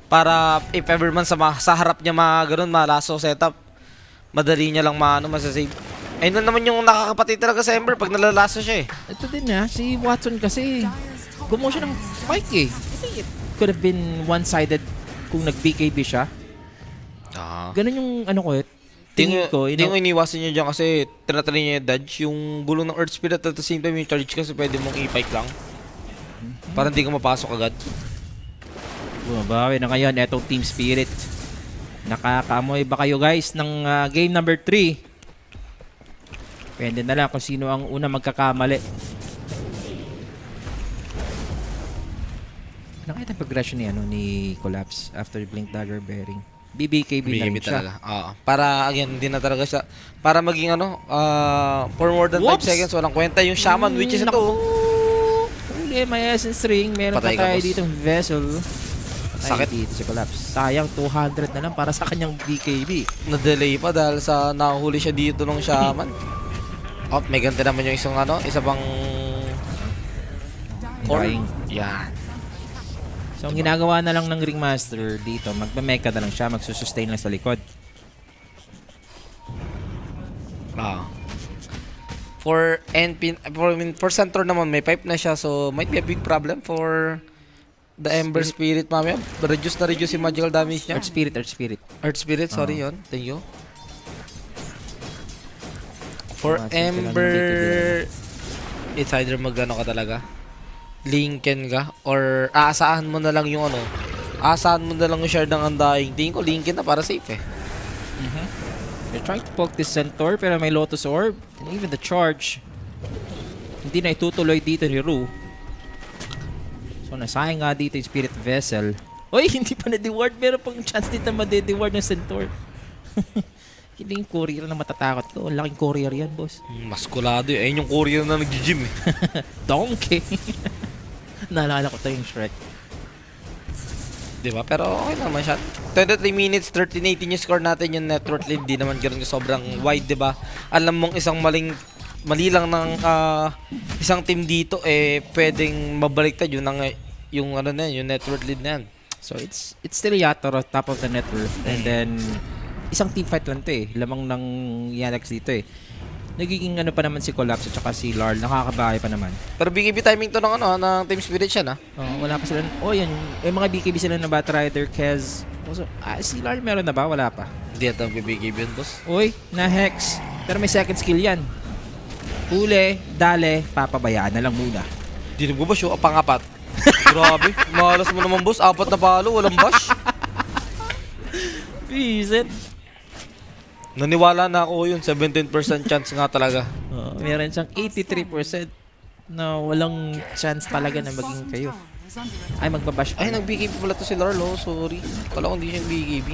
S1: Para if ever man sa harap niya ganun, malaso setup, madali niya lang masasave. Ayun na naman yung nakakapatid talaga sa Ember pag nalalaso siya eh.
S2: Ito din si Watson kasi gumawa siya ng spike eh. I think it could have been one-sided kung nag-BKB siya. Ganun yung tingin ko.
S1: Tingin ko iniwasan niya dyan kasi tinatry niya yung dodge. Yung gulong ng Earth Spirit at the same time yung charge kasi pwede mong i-pike lang. Para hindi ka mapasok agad.
S2: Bumabawi na ngayon etong Team Spirit. Nakakaamoy ba kayo guys ng game number 3? Pwede na lang kung sino ang una magkakamali. Nakita progression ni Collapse after Blink Dagger Bearing. BBKB na rin siya.
S1: talaga. Para again, hindi na talaga siya. Para maging for more than 5
S2: Whoops!
S1: seconds, walang kwenta yung Shaman, which is ito.
S2: Huli, may essence ring. Meron
S1: Patay
S2: pa
S1: ka,
S2: tayo
S1: boss.
S2: ditong vessel.
S1: Sakit.
S2: Dito si Collapse. Sayang 200 na lang para sa kanyang BKB.
S1: Na-delay pa dahil sa nahuli siya dito ng Shaman. May ganti naman yung isa pang
S2: Dying.
S1: Yan.
S2: So, ang ginagawa na lang ng Ringmaster dito, magme-mecha na lang siya, magsusustain lang sa likod.
S1: For center naman, may pipe na siya, so might be a big problem for the Ember Spirit mamaya. Reduce yung magical damage niya.
S2: Earth Spirit.
S1: Earth Spirit, sorry yun. Thank you. For
S2: Simple
S1: Ember,
S2: lang
S1: it's either magano ka talaga. Lincoln ka or aasahan mo na lang yung aasahan mo na lang yung shard ng Undying. Tingin ko Lincoln na para safe eh.
S2: They're trying to poke this Centaur pero may Lotus Orb. And even the charge, hindi na itutuloy dito ni Ru. So nasayang nga dito yung Spirit Vessel. Uy, hindi pa na-deward. Meron pang chance dito made-deward ng Centaur. Hindi yung courier na matatakot ko. Ang laking courier yan, boss.
S1: Maskulado eh. Ayun yung courier na nag-gym eh.
S2: Donkey. Naalala ko ito yung Shrek.
S1: Diba? Pero okay naman siya. 23 minutes, 13-18 yung score natin yung net worth lead. Di naman ganun yung sobrang wide, diba? Alam mong mali lang ng isang team dito pwedeng mabaliktad yung net worth lead na yan.
S2: So it's still Yatoro top of the net worth. And then isang team fight lang to eh. Lamang ng Yanax dito eh. Nagiging pa naman si Collapse at saka si Larl. Nakakabahay pa naman.
S1: Pero BKB timing to ng Team Spirit siya na.
S2: Wala pa sila. Yan. Yung mga BKB sila na Batrider, Kez. Also, si Larl meron na ba? Wala pa.
S1: Hindi ata BKB yun, boss.
S2: Uy, na-hex. Pero may second skill yan. Huli, dale, papabayaan na lang muna.
S1: Dinig mo ba siya? Pangapat. Grabe. Malas mo naman, boss. 4 na palo. Walang bash.
S2: Visit.
S1: Naniwala na ako yun. 17% chance nga talaga.
S2: Meron siyang 83% na walang chance talaga na maging kayo. Ay, magbabash.
S1: Ay, nag-BKB pala to si Larlo. Sorry. Kala ko hindi siya BKB.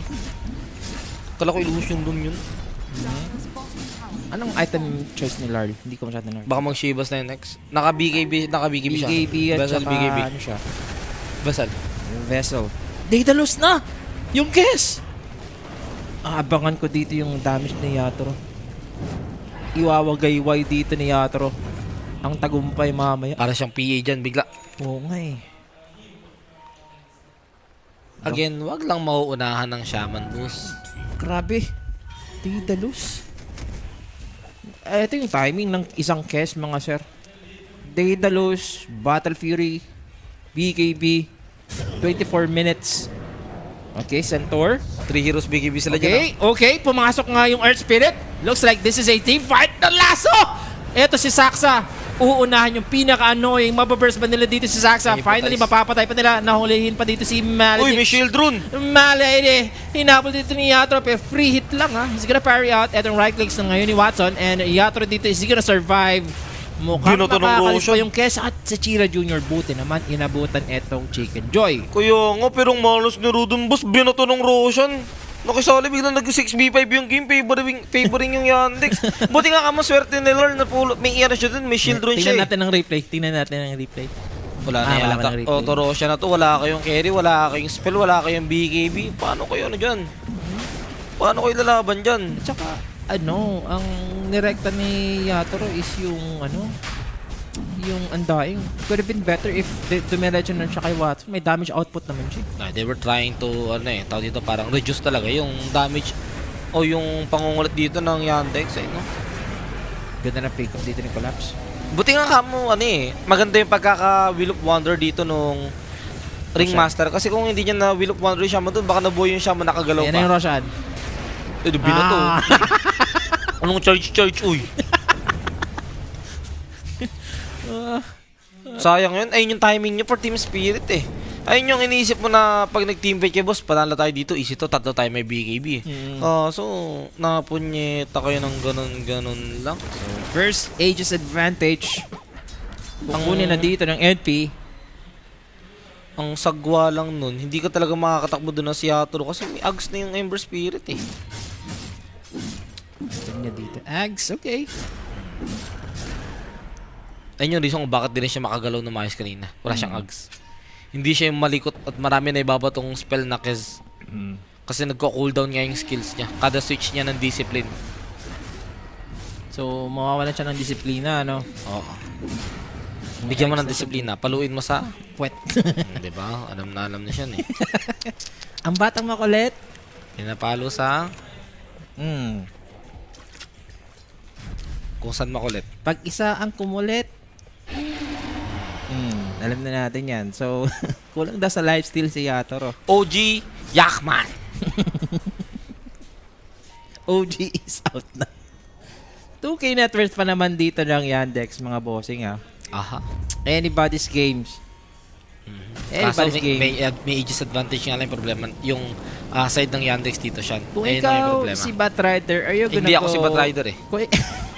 S1: Kala ko illusion dun yun.
S2: Anong item choice ni Larl? Hindi ko masyadong Larl.
S1: Baka mag-Shivas na yun next. Naka-BKB siya.
S2: BKB at
S1: Vessel
S2: saka
S1: BKB.
S2: ano siya?
S1: Vessel.
S2: Vessel. Daedalus na! Yung guess! Abangan ko dito yung damage ni Yatoro. Iwawagayway dito ni Yatoro. Ang tagumpay mamaya.
S1: Para siyang PA dyan bigla.
S2: Oo nga eh.
S1: Again, wag lang mauunahan ng Shaman boost.
S2: Grabe. Daedalus. Ito yung timing ng isang cast mga sir. Daedalus, Battle Fury, BKB, 24 minutes. Okay, Centaur.
S1: 3 heroes BKB sila dyan.
S2: Okay, pumasok nga yung Earth Spirit. Looks like this is a team fight na laso! Eto si Saksa. Uunahan yung pinaka-annoying. Mababurst ba nila dito si Saksa? Finally, mapapatay pa nila. Nahulihin pa dito si Malady.
S1: Uy, may shield rune!
S2: Malady! Hinabol dito ni Yatro. Pero free hit lang ha. He's gonna parry out. Etong right clicks na ngayon ni Watson. And Yatro dito is he gonna survive? Mukhang
S1: Binoto ng
S2: makakalis
S1: Roshan.
S2: pa yung Kesa at sa Chira Jr. Buti naman inabutan etong Chicken Joy.
S1: Kuya nga, pero ang malos ni Rudon boss, binato ng Roshan. Nakisali, biglang nag-6v5 yung game, favoring yung Yandex. Buti nga kamo, swerte ni Lord na pulo. May siya dun, may shield rune siya
S2: Tingnan
S1: eh.
S2: natin ang replay. Tingnan natin ang replay.
S1: Wala na
S2: wala
S1: yata.
S2: man ang replay.
S1: Auto Roshan na to, wala kayong carry, wala kayong spell, wala kayong BKB. Paano kayo ano dyan? Paano kayo lalaban dyan?
S2: At saka, ano, ang nirekta ni Yatoro is yung, ano, yung Undying. Could have been better if dumiretso na siya kay Watson. May damage output naman siya.
S1: They were trying to, ano eh, tawag dito, parang reduce talaga yung damage o yung pangungulit dito ng Yandex eh, no?
S2: Ganda na pick up dito ni Collapse.
S1: Buti nga kamo, ano eh, maganda yung pagkaka-Wheel of Wonder dito nung Ringmaster. Kasi kung hindi niya na Wheel of Wonder yung Shaman doon, baka nabuhay yung Shaman nakagalaw
S2: Yan na yung
S1: pa.
S2: Roshan.
S1: Eh, binato.
S2: Ah.
S1: Anong charge, uy. Sayang yun. Ayun yung timing niyo for Team Spirit eh. Ayun yung iniisip mo na pag nag-team fight kay boss, panalo tayo dito, easy to, tatlo tayo may BKB eh. So, napunyeta kayo ng ganun lang.
S2: First Aegis advantage. Kukunin na dito ng NP.
S1: Ang sagwa lang nun, hindi ka talaga makakatakbo doon na si Yatoro kasi may Ags na yung Ember Spirit eh.
S2: Tingnan dito. Ags, okay.
S1: Ayun yung reason kung bakit din siya makagalaw na maayos kanina. Wala siyang Ags. Hindi siya yung malikot at marami na ibabatong spell na Kez. Kasi nagko-cooldown nga yung skills niya. Kada switch niya ng discipline.
S2: So, mawawalan siya ng disiplina, ano?
S1: Oo. Bigyan mo ng disiplina, paluin mo sa
S2: Puwet.
S1: diba? Alam na siya eh.
S2: Ang batang makulit.
S1: Pinapalo sa kung saan makulit.
S2: Pag isa ang kumulit, alam na natin yan. So, kulang daw sa lifesteal si Yatoro.
S1: OG Yakman.
S2: OG is out na. 2K net worth pa naman dito ng Yandex, mga bossing ha.
S1: Aha.
S2: Anybody's games.
S1: Kaso
S2: Anybody's game.
S1: may aegis advantage nga lang yung problema. Yung side ng Yandex dito siya.
S2: Kung
S1: Ayun lang yung
S2: ikaw
S1: problema.
S2: si Batrider, are you gonna
S1: Hindi
S2: go...
S1: ako si Batrider eh.
S2: Kung,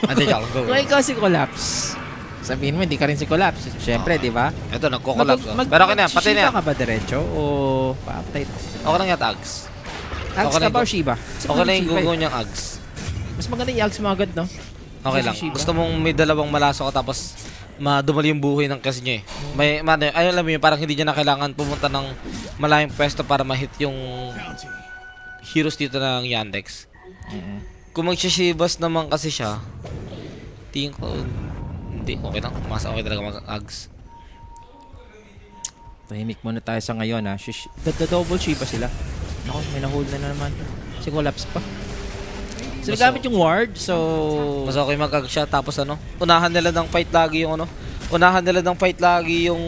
S1: Hindi ako.
S2: kung ikaw si Collapse, sabihin mo, hindi ka rin si Collapse. Siyempre, di ba?
S1: Ito, nagko-collapse. Pero okay na, pati na yan.
S2: Shiba ka ba diretso o paapatay?
S1: Okay lang yata, Ags.
S2: Ags
S1: Okay
S2: ka
S1: lang
S2: ba o
S1: yung-
S2: Shiba?
S1: Okay lang yung gugo niyang Ags.
S2: Mas maganda yung Ags mga agad, no?
S1: Okay
S2: Kasi
S1: lang.
S2: Shiba.
S1: Gusto mong may dalawang malaso ka tapos madumali yung buhay ng kasi niya eh. Alam mo yun, parang hindi niya na kailangan pumunta ng malayong pwesto para ma-hit yung heroes dito ng Yandex. Kung mag-shibas naman kasi siya, tingin ko, hindi, okay lang. Mas okay talaga mag-Ags.
S2: Tahimik muna tayo sa ngayon, ha? Double Shiba sila. Ako, may na-hold na naman. Si Collapse pa. So, nagamit yung ward, so...
S1: Mas okay mag-Ags siya tapos ano, unahan nila ng fight lagi yung ano, unahan nila ng fight lagi yung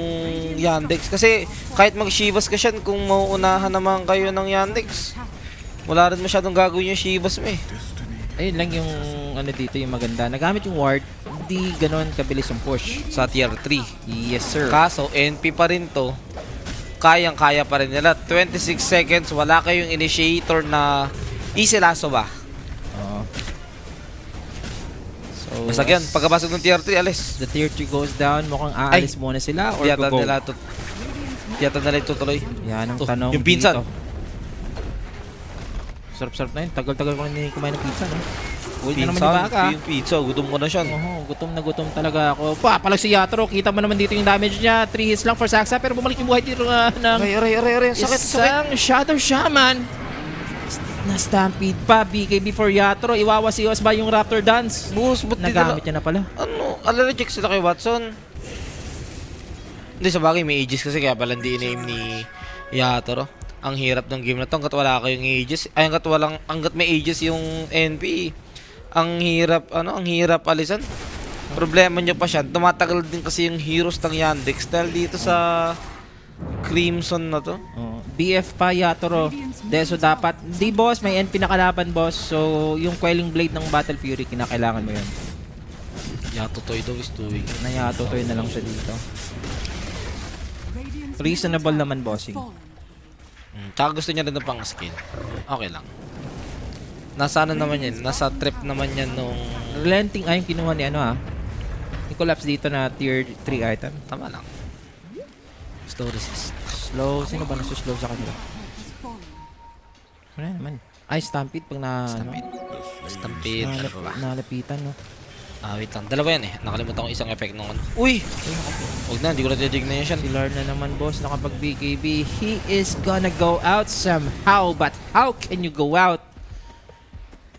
S1: Yandex. Kasi kahit mag-Shivas ka siya, kung mauunahan naman kayo ng Yandex, wala rin masyadong gagawin yung Shivas mo eh.
S2: Ayun lang yung ano dito yung maganda. Nagamit yung ward, hindi ganoon kabilis yung push.
S1: Sa tier 3.
S2: Yes, sir.
S1: Kaso, NP pa rin to. Kayang-kaya pa rin nila. 26 seconds, wala kayong initiator na easy lasso ba?
S2: Oo. So,
S1: Basta yan, pagkabasag ng tier 3, alis.
S2: the tier 3 goes down, mukhang aalis muna sila or
S1: Tiyata
S2: go.
S1: nila itutuloy.
S2: Yan ang
S1: Oh,
S2: tanong
S1: yung pinsan.
S2: dito. Sarap-sarap na yun. Tagal-tagal ko na hindi kumain ng pizza, no? Uy na naman yung baka.
S1: Yung pizza, gutom ko na siya.
S2: Oo, gutom talaga ako. Palag si Yatoro. Kita mo naman dito yung damage niya. 3 hits lang for Saksa. Pero bumalik yung buhay dito ng
S1: Aray. Sakit.
S2: isang Shadow Shaman. Na-stampede pa. BKB for Yatoro. Iwawasiwas ba yung Raptor Dance?
S1: Boss, ba't di
S2: Nagamit niya na pala.
S1: Ano? Allergic sila kay Watson? Hindi, sa bagay may Aegis kasi kaya pala hindi in-aim ni Yatoro. Ang hirap ng game na to hanggat wala kayong Aegis. Ay, hanggat may Aegis yung NP. Ang hirap alisan. Problema nyo pa siya. Tumatagal din kasi yung heroes ng Yandex dahil dito sa Crimson na to.
S2: BF pa Yatoro. So dapat, di boss, may NP na kalaban boss. So yung Quelling Blade ng Battle Fury, kinakailangan mo yun.
S1: Yatutoy daw is doing.
S2: Nayatutoy na lang siya dito.
S3: Radiant's
S2: Reasonable
S3: middle
S2: naman,
S3: tower has
S2: bossing.
S3: fallen.
S1: Tsaka gusto niya rin ng pang skill. Okay lang. Nasa ano naman yan? Nasa trip naman yan nung...
S2: Relenting ay yung kinuha ni ano Yung collapse dito na tier 3 item.
S1: Tama lang. Slow resist.
S2: Slow. Sino ba nasa-slow sa kanila?
S3: Has fallen.
S2: Wala naman. Ay, Stampede pag na...
S1: Stampede. Stampede. Ano pa ba?
S2: Nalapitan, no?
S1: Wait lang. Dalawa yan eh. Nakalimutan ko isang effect nung ano. Uy! Huwag na. Hindi ko natidig na yan siya.
S2: Si Lord na naman, boss. Nakapag BKB. He is gonna go out somehow. But how can you go out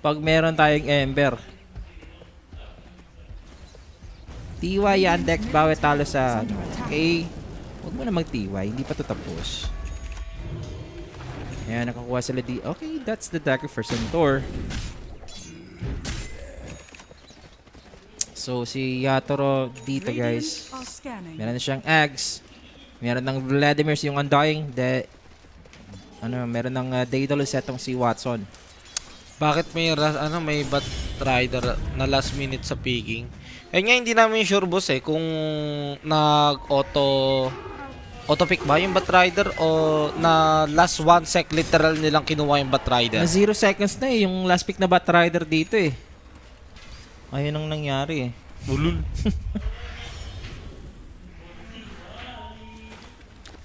S2: pag meron tayong Ember? TY Yandex, bawat talo sa... Okay. Huwag mo na mag-TY. Hindi pa to tapos. Ayan, nakakuha sila di... Okay, that's the dagger for Centaur. So, si Yatoro dito, guys.
S3: Radiant are scanning.
S2: Meron na siyang Ags. Meron ng Vladimir's yung Undying. Meron ng Daedalus etong si Watson.
S1: Bakit may Bat Rider na last minute sa picking? Ayun nga, hindi namin sure boss eh kung nag-auto pick ba yung Bat Rider o na last 1 sec literal nilang kinuha yung Bat Rider.
S2: Na 0 seconds na eh, yung last pick na Bat Rider dito eh. Ayun ang nangyari eh.
S1: Ulul.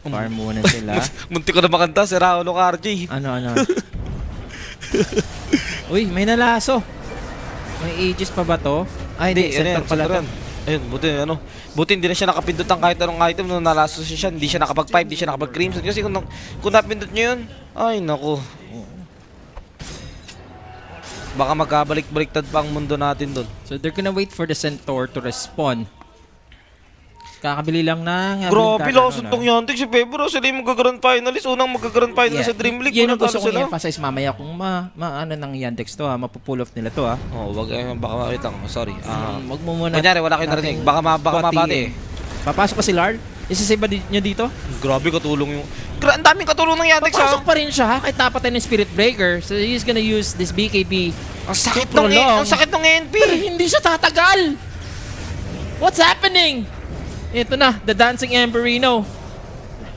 S2: Farm muna sila.
S1: Munti ko na makanta si Raulo ka RJ.
S2: Ano? Uy, may nalaso. May Aegis pa ba to? Ay, hindi. Center pala to.
S1: Ayun, buti hindi na siya nakapindot ng kahit anong item nung nalaso siya. Hindi siya nakapag-5, hindi siya nakapag-crimson. Kasi kung napindot niyo yun, ay naku. Baka magkabalik-baliktad pa ang mundo natin doon.
S2: So they're gonna wait for the Centaur to respawn. Kakabili lang ng...
S1: Grabe, lason tong Yandex si Febro. Sila yung mag-grand finalist. Unang mag-grand finalist sa Dream League.
S2: Yun ang gusto
S1: Panalo
S2: kong i-emphasize mamaya kung ano ng Yandex to mapupull off nila to
S1: wag baka wait lang. Sorry.
S2: Wag mo muna.
S1: Kunyari, wala kayo narinig. Baka mabati eh.
S2: Papasok pa si Lard? Isa-save ba nyo dito?
S1: Grabe katulong yung... Ang daming katulong ng Yandex
S2: Papasok pa rin siya kahit napatay ng Spirit Breaker. So he's gonna use this BKB.
S1: Ang sakit ng NP.
S2: Pero hindi siya tatagal. What's happening? Ito na, the Dancing Emberino.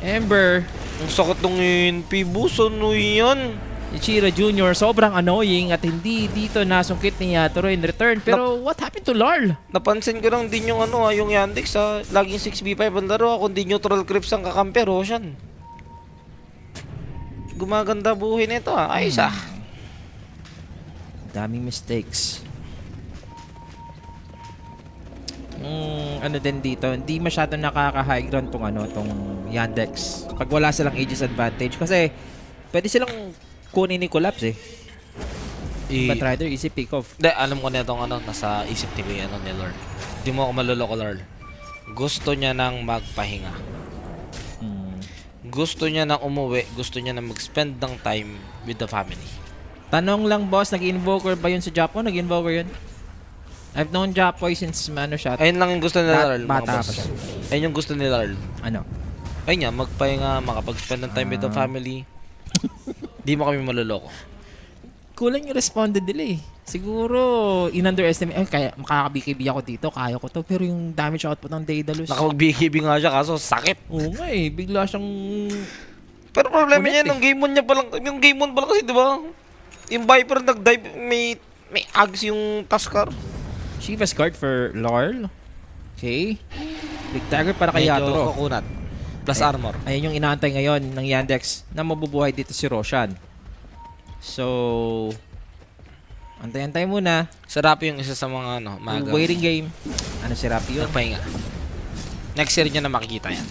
S2: Ember.
S1: Ang sakit ng NP, boss. Ano yan?
S2: Ichiro Jr. sobrang annoying at hindi dito nasungkit ni Yatoro in return. Pero what happened to Larl?
S1: Napansin ko lang din yung yung Yandex laging 6v5 ang laro. Kundi neutral creeps ang kakampi, Roshan. Gumaganda buhay nito Ayos
S2: Daming mistakes. Ano din dito, hindi masyado nakaka-high ground tong Yandex. Pag wala silang Aegis advantage kasi pwede silang kunin ni Collapse Bat Rider easy pick off.
S1: Alam ko na itong nasa isip ni Lord. Hindi mo ako maluloko, Lord. Gusto niya nang magpahinga. Gusto niya nang umuwi. Gusto niya nang mag-spend ng time with the family.
S2: Tanong lang, boss, nag-invoker ba yun sa Japon? Nag-invoker yun? I've known Japoy since siya.
S1: Ayun lang yung gusto ni Lord, mga
S2: bata
S1: boss.
S2: pa siya.
S1: Ayun yung gusto ni Lord.
S2: Ano?
S1: Ayun nga, magpahinga, makapag-spend ng time with the family. Di mo kami maluloko.
S2: Kulang yung responded nila eh. Siguro, in-underestimate. Kaya makaka-BKB ako dito, kaya ko to. Pero yung damage output ng Daedalus.
S1: Nakapag-BKB nga siya, kaso sakit.
S2: Oo nga eh, bigla siyang...
S1: Pero problema niya, nung game 1 niya palang, yung game 1 palang kasi, di ba? Yung Viper nag-dive, may Ags yung Tuskar.
S2: Shiva's card for Larl. Okay. Big dagger para kay
S1: Medyo
S2: Yatoro.
S1: coconut. Plus armor.
S2: Ayun yung inaantay ngayon ng Yandex na mabubuhay dito si Roshan. So, antay-antay muna.
S1: Si Rappi yung isa sa mga maga.
S2: Waiting game. Ano si Rappi yun?
S1: Nagpahinga. Next year niya na makikita yan.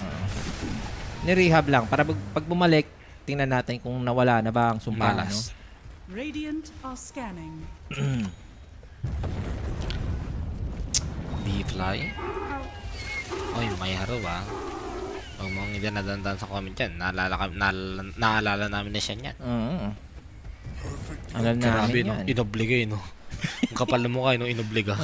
S2: Ni-rehab lang para pag bumalik, tingnan natin kung nawala na ba ang sumpa.
S1: Malas.
S3: Radiant are scanning.
S1: Bee-fly. Oy, may haro ba? Huwag mong hindi nadandan sa comment yan. Naalala namin na siya yan.
S2: Alam namin yan.
S1: Inobliga no? Ang kapal na mukha, inobliga.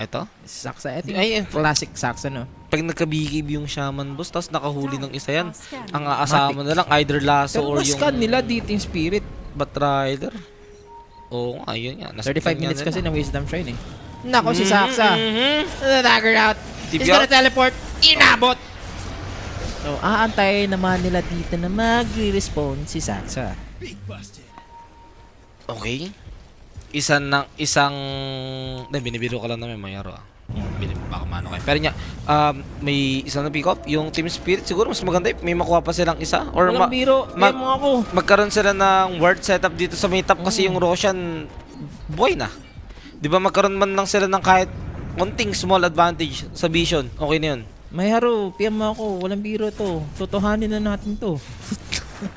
S1: Ito?
S2: Saksa. Ito
S1: Ay,
S2: yung classic saksa, no?
S1: Pag nagka-BKB yung shaman boss, tapos nakahuli ng isa yan, ang aasama na lang either lasso
S2: Pero
S1: or yung
S2: scan nila dito yung spirit.
S1: Batrider. Oo nga, yun nga.
S2: 35 minutes kasi
S1: na.
S2: ng wisdom shrine eh. Nako si Saksa. Dagger out. He's
S1: Tibia.
S2: gonna teleport. Inabot. So, aantayin naman nila dito na magre-respawn si Saksa.
S1: Okay. Binibiro ka lang namin mayaro baka mano kayo. Pero niya, may isang na pick up. Yung Team Spirit siguro mas maganda may makuha pa silang isa. Or
S2: Walang biro. Emo ako.
S1: magkaroon sila ng ward setup dito sa may top kasi yung Roshan boy na. Di ba magkaroon man lang sila ng kahit konting small advantage sa vision. Okay na yun.
S2: May haro. PM mo ako. Walang biro to. Totohanin na natin to.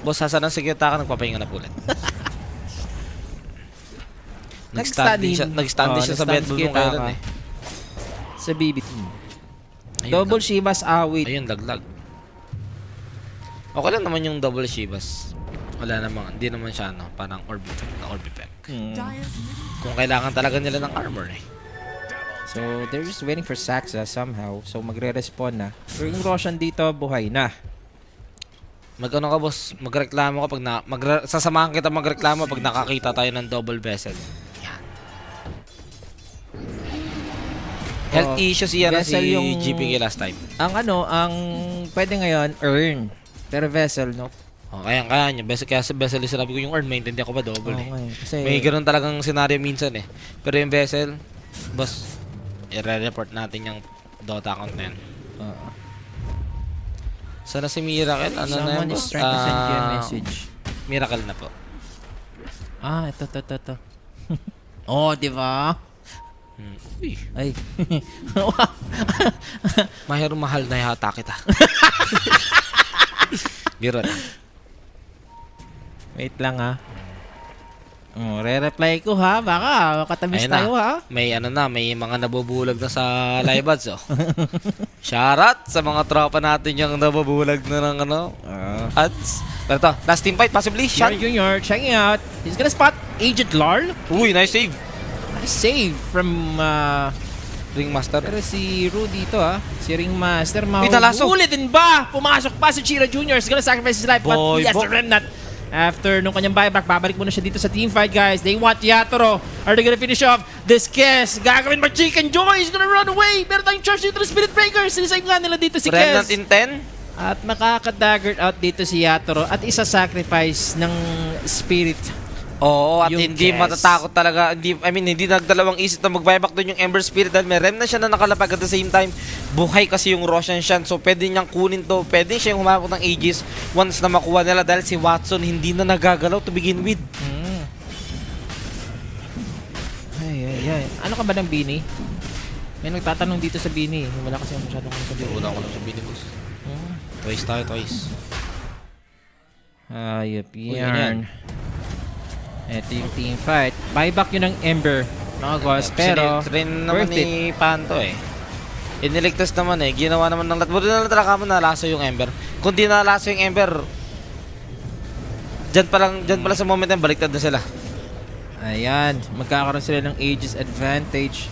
S1: Boss, hasa ng security ka, nagpapahinga na po ulit.
S2: Nag-stand din.
S1: Nag-stand din siya sa
S2: nag-stand
S1: bedroom nung
S2: kita
S1: kailan
S2: ka.
S1: eh.
S2: Sa BB team.
S1: Ayun,
S2: Double Shivas awit.
S1: Ayun, laglag. Okay lang naman yung double Shivas. Wala namang, hindi naman siya parang orb effect na orb effect.
S3: Dire's
S1: Kung kailangan talaga nila ng armor eh.
S2: So, they're just waiting for Saksa somehow. So, magre-respawn na. Pero yung Roshan dito, buhay na.
S1: Mag-ano ka boss, magreklamo ka pag sasamahan kita magreklamo pag nakakita tayo ng double vessel. Yan. Health issues yan
S2: vessel
S1: si
S2: yung-
S1: GPK last time.
S2: Ang pwede ngayon, earn. Pero vessel, no?
S1: Oh, kaya niya. Kaya sa vessel yung sinabi ko yung earn, maintindihan ko ba double eh.
S2: Okay. Kasi,
S1: May ganoon talagang senaryo minsan eh. Pero yung vessel, boss, i-report natin yung Dota account na yan. Sana si Miracle, ano na
S2: someone
S1: yan
S2: is
S1: boss?
S2: trying to send you a message.
S1: Miracle na po.
S2: Ito. Oh, di ba?
S1: Uy,
S2: Ay.
S1: mahal na yata kita. Biro na.
S2: Wait lang ha. Re-reply ko ha. Baka katamis
S1: Ayun na.
S2: tayo ha.
S1: May mga nabubulag na sa live ads oh. Shoutout sa mga tropa natin yung nabubulag na ng ads. Pero to, last team fight possibly.
S2: Sean
S1: Sean.
S2: Jr. checking out. He's gonna spot Agent Larl.
S1: Uy, nice save.
S2: Nice save from
S1: Ringmaster.
S2: pero si Rudy ito ha. Si Ringmaster
S1: nalaso.
S2: mahuli din ba? Pumasok pa si Chira Jr. He's gonna sacrifice his life. But
S1: Boy,
S2: he has a remnant. After nung kanyang buyback, babalik muna siya dito sa team fight, guys. They want Yatoro. Are they gonna finish off this Kes? Gagawin ba Chicken Joy? He's gonna run away. Meron tayong charge dito ng Spirit Breakers. Sinisave nga nila dito si
S1: Remnant
S2: Kes.
S1: in 10.
S2: At makaka-dagger out dito si Yatoro. At isa-sacrifice ng Spirit.
S1: Oo, at
S2: Yung
S1: hindi
S2: Kes.
S1: matatakot talaga. Hindi nagdalawang isip na mag-buyback doon yung Ember Spirit dahil may remnant siya na nakalapag at the same time. Buhay kasi yung Roshan Shan. So pwede niyang kunin to. Pwede siya yung humabot ng Aegis once na makuha nila dahil si Watson hindi na nagagalaw to begin with.
S2: Ay. Ano ka ba ng Bini? May nagtatanong dito sa Bini. Wala kasi masyadong kung sa Bini.
S1: Wala ko lang sa binibus. Twice tayo, twice.
S2: Ayop
S1: ganyan.
S2: yan. Ito yung team fight. Buyback yun ng Ember. Mga guys, pero
S1: Train naman
S2: worth it.
S1: ni Panto eh. Iniligtas naman eh. Ginawa naman ng lahat. Buti na lang talaga mo nalaso yung Ember. Kung di nalaso yung Ember, dyan pa lang sa moment na baliktad na sila.
S2: Ayan, magkakaroon sila ng Aegis advantage.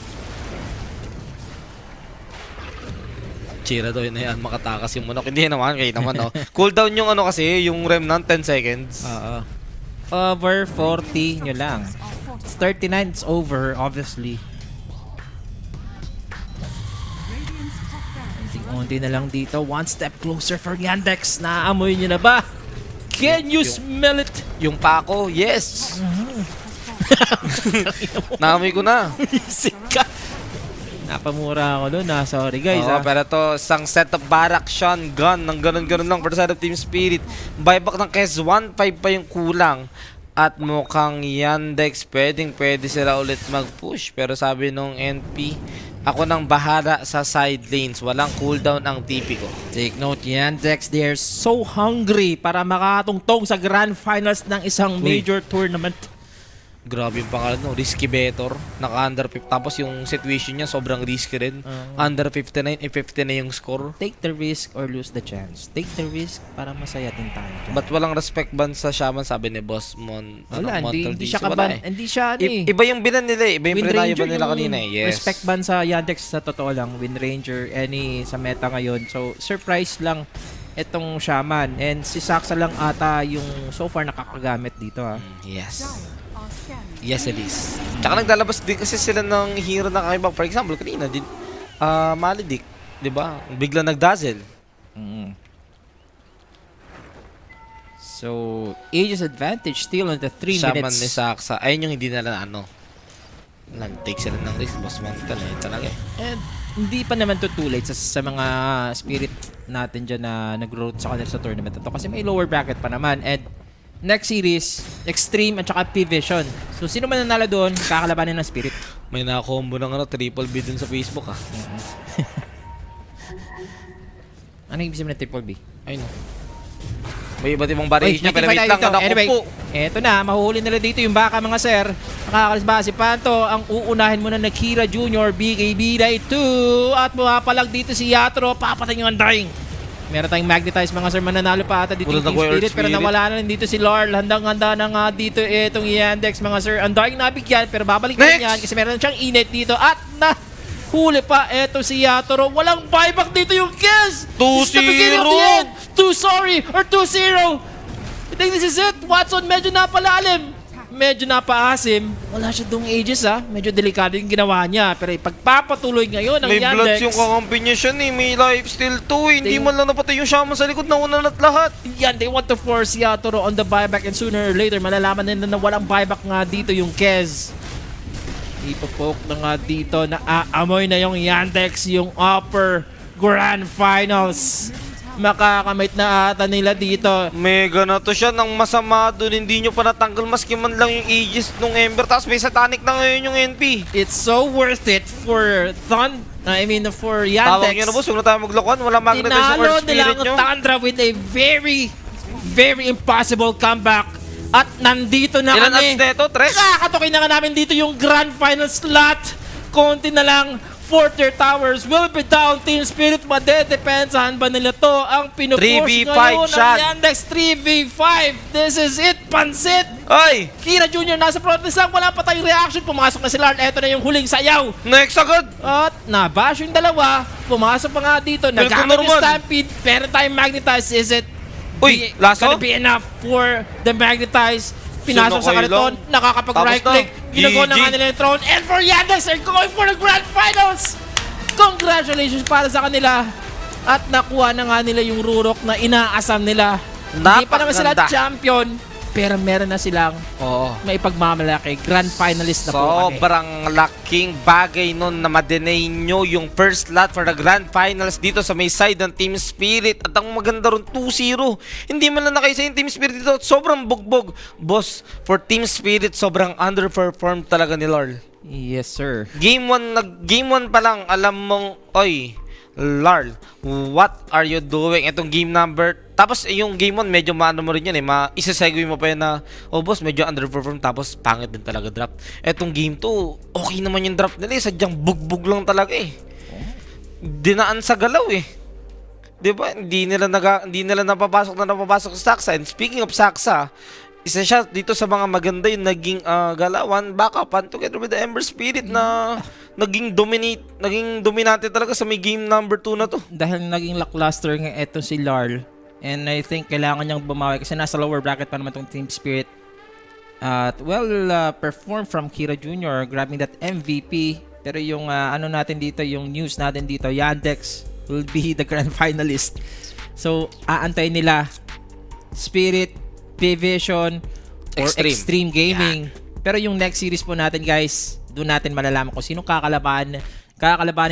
S1: Chira daw yun na yan, makatakas yung manok. Hindi naman, kayo naman no. Cooldown yung ano kasi, yung Remnant 10 seconds.
S2: Over 40 nyo lang. It's 39, it's over, obviously.
S3: Radiant's top barracks
S2: Unti na lang dito. One step closer for Yandex. Naamoy nyo na ba? Can you smell it?
S1: Yung pako, yes! Naamoy ko na.
S2: Sika. Napamura ako doon. Sorry guys.
S1: Oo, pero to, isang set of barrack shotgun ng ganun-ganun lang for the side of Team Spirit. Buyback ng Kes 1.5 pa yung kulang. At mukhang Yandex, pwede sila ulit mag-push. Pero sabi nung NP, ako nang bahala sa side lanes. Walang cooldown ang TP ko.
S2: Take note, Yandex, they're so hungry para makatungtong sa grand finals ng isang major tournament.
S1: Grabe yung pangalan, no? Risky Better. Naka-under 50. Tapos yung situation niya, sobrang risky rin. Under 59, 50 na yung score.
S2: Take the risk or lose the chance. Take the risk para masaya din tayo dyan.
S1: Ba't walang respect ban sa Shaman, sabi ni Boss
S2: Wala, hindi
S1: Montaldiz?
S2: siya
S1: Wala
S2: kaban.
S1: eh.
S2: Hindi siya, ano eh.
S1: Iba yung binan nila eh. Iba yung
S2: Wind
S1: prinayo
S2: Ranger
S1: ban nila
S2: yung
S1: kanina eh. Yes.
S2: Respect ban sa Yandex sa totoo lang. Wind Ranger, any sa meta ngayon. So, surprise lang itong Shaman. And si Saksa lang ata yung so far nakakagamit dito ha.
S1: Yes.
S3: Dire are scanning.
S1: Yes, it is. Tsaka naglalabas din kasi sila ng hero na kakaiba. For example, kanina din, Maledict. Diba? Bigla nag-dazzle.
S2: Mm. So, Aegis advantage still on the 3
S1: Shaman
S2: minutes.
S1: ni Saksa. Ayun yung hindi nila nag-take sila ng risk. Boss Montal eh. Talaga eh.
S2: And hindi pa naman to too late sa mga spirit natin dyan na nag-road sa kanila sa tournament na to. Kasi may lower bracket pa naman. And next series, Extreme at saka P-Vision. So, sino man nanalo doon, kakalabanin ng spirit.
S1: May nakakombo ng triple B dun sa Facebook ah.
S2: Ano yung ibig sabihin ng triple B?
S1: Ayun oh. May iba't ibang variation niya, pero
S2: may
S1: wait
S2: team
S1: lang,
S2: fight tayo dito.
S1: naku
S2: Anyway,
S1: po.
S2: eto na, mahuhuli nila dito yung baka mga sir. Nakakalis ba si Panto, ang uunahin muna na Kira Jr., BKB Day 2, at mapapalag dito si Yatro, papatay yung Undying. Meron tayong Magnetize mga sir, mananalo pa ata dito
S1: Wala
S2: yung Team
S1: na
S2: Spirit,
S1: Earth
S2: pero
S1: Spirit.
S2: nawala na rin dito si Larl. Handang-handa na nga dito itong Yandex mga sir. Undying nabigyan, pero babalik na rin
S1: Next!
S2: yan kasi meron siyang init dito at na huli pa eto si Yatoro. Walang buyback dito yung kills.
S1: 2-0.
S2: This is the beginning of the end. 2-sorry or 2-0. I think this is it. Watson medyo napalalim. Medyo napaasim. Wala siya dong ages ha. Medyo delikado yung ginawa niya. Pero ipagpapatuloy ngayon ng
S1: May
S2: Yandex.
S1: bloods yung kakampi niya siya eh. May lifesteal 2 eh. Hindi
S2: They-
S1: man lang napatay yung Shaman sa likod na una at lahat.
S2: Yan, they want to force Yatoro on the buyback and sooner or later malalaman nila na walang buyback nga dito yung Kez. Ipopoke na nga dito na aamoy na yung Yandex yung upper grand finals. Makakamit na ata nila dito.
S1: Mega na to siya ng masama doon. Hindi nyo pa natanggal maski man lang yung Aegis nung Ember. Tapos may satanic na ngayon yung NP.
S2: It's so worth it for for Yandex.
S1: Tawag nyo na boss. Huwag na tayo maglokohan. Wala magnetize yung
S2: Tinalo
S1: Earth
S2: nila
S1: Spirit
S2: ang
S1: nyo.
S2: Tundra with a very, very impossible comeback. At nandito na
S1: Ilan
S2: kami.
S1: ups na ito? Tres?
S2: Kakatukin na nga namin dito yung grand final slot. Konti na lang. Fortier Towers will be down. Team Spirit, madedepensahan ba nila to? Ang pinupush
S1: 3v5
S2: ngayon ng
S1: shot.
S2: Yandex 3v5. This is it, pansit.
S1: Ay!
S2: Kira Jr. nasa front lang. Wala pa tayong reaction. Pumasok na si Lard. Eto na yung huling sayaw.
S1: Next agad!
S2: At nabash yung dalawa. Pumasok pa nga dito.
S1: Welcome,
S2: Nagamit yung
S1: Norman.
S2: Stampede. Pero tayong Magnetize. Is it
S1: Uy, laso?
S2: gonna be enough for the Magnetize? Pinasok sa
S1: Sino kayo
S2: kariton.
S1: lang?
S2: Nakakapag-right
S1: Tapos na.
S2: click. Ginagawa na
S1: GG.
S2: nga nila yung throne. And for Yandex, they're going for the grand finals! Congratulations para sa kanila. At nakuha na nga nila yung Rurok na inaasam nila. Hindi pa naman sila
S1: Napakaganda.
S2: champion. Pero meron na silang
S1: Oo.
S2: may pagmamalaki. Grand finalist na po kami.
S1: Sobrang laking bagay nun na ma-deny nyo yung first slot for the grand finals dito sa may side ng Team Spirit. At ang maganda ron, 2-0. Hindi man lang nakaisa yung Team Spirit dito. Sobrang bugbog. Boss, for Team Spirit, sobrang underperformed talaga ni Larl.
S2: Yes, sir.
S1: Game 1 pa lang, alam mong, oy, Larl, what are you doing? Itong game number, tapos yung game 1, medyo maano mo rin yan eh, isa-segue mo pa yan na, oh boss, medyo underperform, tapos pangit din talaga drop. Itong game 2, okay naman yung drop nila eh, sadyang bugbog lang talaga eh. Dinaan sa galaw eh. 'Di ba? Hindi nila napapasok sa Saksa. And speaking of Saksa, isa siya dito sa mga maganda yung naging galawan, backupan together with the Ember Spirit na naging dominante talaga sa may game number 2 na to.
S2: Dahil naging lackluster nga eto si Larl. And I think kailangan niyang bumawi kasi nasa lower bracket pa naman tong Team Spirit. At performed from Kira Jr. grabbing that MVP. Pero yung ano natin dito, yung news natin dito, Yandex will be the grand finalist. So, aantayin nila Spirit, P-Vision, or Extreme Gaming. Pero yung next series po natin guys, doon natin malalaman kung sino kakalabanin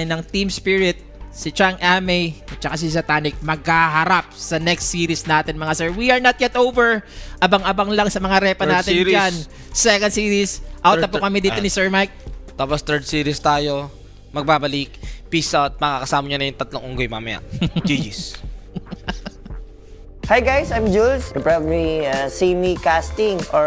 S2: ng Team Spirit. Si Chang Ame at saka si Satanic magkaharap sa next series natin mga sir. We are not yet over. Abang-abang lang sa mga repa
S1: Third
S2: natin
S1: series.
S2: dyan. Second series. Out na po kami dito ni Sir Mike.
S1: Tapos third series tayo, magbabalik. Peace out, makakasama niya na yung tatlong unggoy mamaya. GG's.
S4: Hi guys, I'm Jules. You probably see me casting or